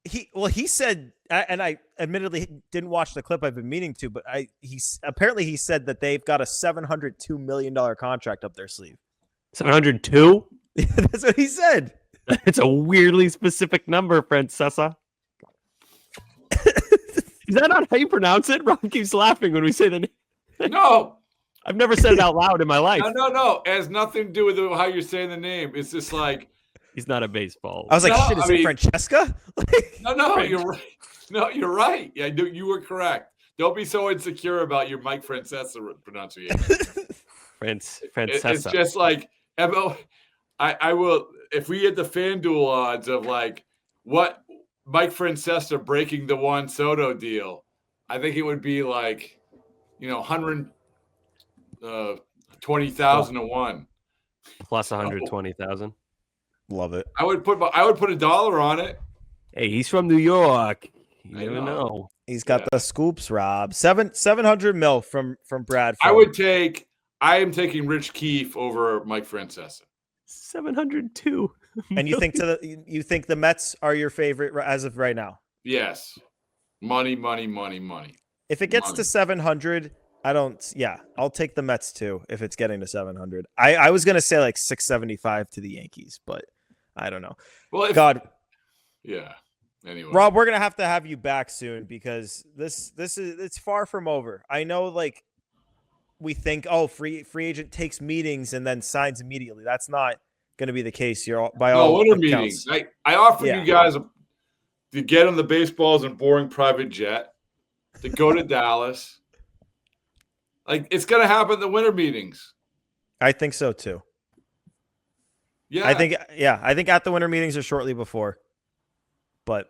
He said, and I admittedly didn't watch the clip I've been meaning to, but he said that they've got a $702 million contract up their sleeve. 702? That's what he said. It's a weirdly specific number, Francesa. Is that not how you pronounce it? Rob keeps laughing when we say the name. No. I've never said it out loud in my life. No. It has nothing to do with how you're saying the name. It's just like he's not a baseball. I was like, shit, is it Francesca? No, you're right. No, you're right. Yeah, you were correct. Don't be so insecure about your Mike Francesa pronunciation. Francesa. It's just like I will, if we had the FanDuel odds of like what Mike Francesa breaking the Juan Soto deal, I think it would be like, 120,000 to 1. Plus 120,000. Love it. I would put $1 on it. Hey, he's from New York. You never know. He's got the scoops, Rob. 700 mil from Bradfo. I am taking Rich Keefe over Mike Francesa. 702. And you think the Mets are your favorite as of right now? Yes. Money. If it gets to 700, I'll take the Mets too if it's getting to 700. I was going to say like 675 to the Yankees, but I don't know. Well, yeah. Anyway, Rob, we're going to have you back soon because it's far from over. I know like we think, free agent takes meetings and then signs immediately. That's not going to be the case here by all winter accounts. meetings. I offered you guys to get on the baseballs and boring private jet to go to Dallas. Like, it's going to happen at the winter meetings. I think so too. Yeah. I think at the winter meetings or shortly before. But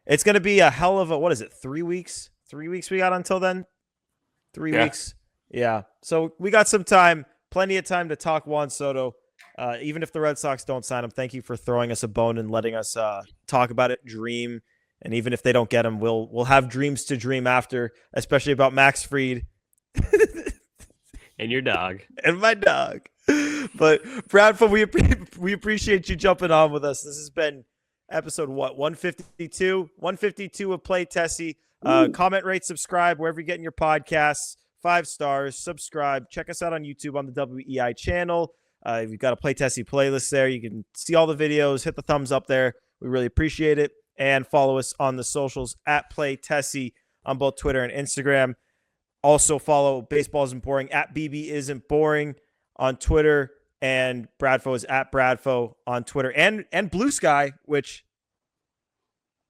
it's going to be a hell of a, 3 weeks? 3 weeks we got until then? 3 weeks. Yeah. So we got some time, plenty of time to talk Juan Soto. Even if the Red Sox don't sign him, thank you for throwing us a bone and letting us talk about it, dream. And even if they don't get him, we'll have dreams to dream after, especially about Max Fried. And your dog. And my dog. But Bradfo, we appreciate you jumping on with us. This has been episode 152? 152 of Play Tessie. Comment, rate, subscribe wherever you're getting your podcasts. 5 stars. Subscribe. Check us out on YouTube on the WEI channel. We've got a Play Tessie playlist there. You can see all the videos. Hit the thumbs up there. We really appreciate it. And follow us on the socials at Play Tessie on both Twitter and Instagram. Also follow Baseball Isn't Boring at BB Isn't Boring on Twitter, and Bradfo is at Bradfo on Twitter and Blue Sky, which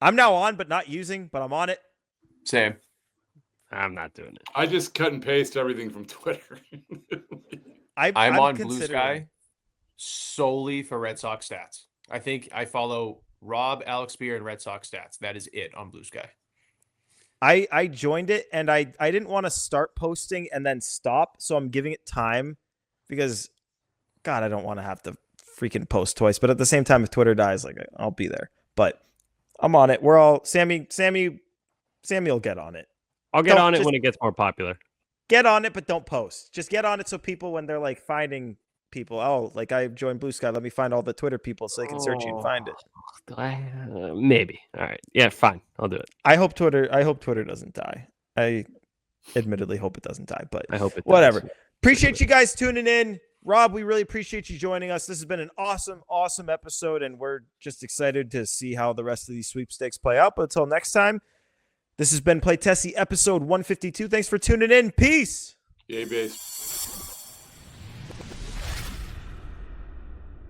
I'm now on but not using, but I'm on it. Same. I'm not doing it. I just cut and paste everything from Twitter. I'm on Blue Sky solely for Red Sox stats. I think I follow Rob, Alex Spear, and Red Sox stats. That is it on Blue Sky. I joined it and I didn't want to start posting and then stop, so I'm giving it time because, God, I don't want to have to freaking post twice. But at the same time, if Twitter dies, like I'll be there. But I'm on it. We're all Sammy will get on it. I'll get on it when it gets more popular. Get on it, but don't post. Just get on it so people, when they're like finding people, like I joined Blue Sky, let me find all the Twitter people so they can search you and find it. Maybe. All right. Yeah, fine. I'll do it. I hope Twitter doesn't die. admittedly hope it doesn't die, but I hope it whatever. does. Appreciate you guys tuning in. Rob, we really appreciate you joining us. This has been an awesome, awesome episode, and we're just excited to see how the rest of these sweepstakes play out. But until next time, this has been Play Tessie episode 152. Thanks for tuning in. Peace. Yay, base.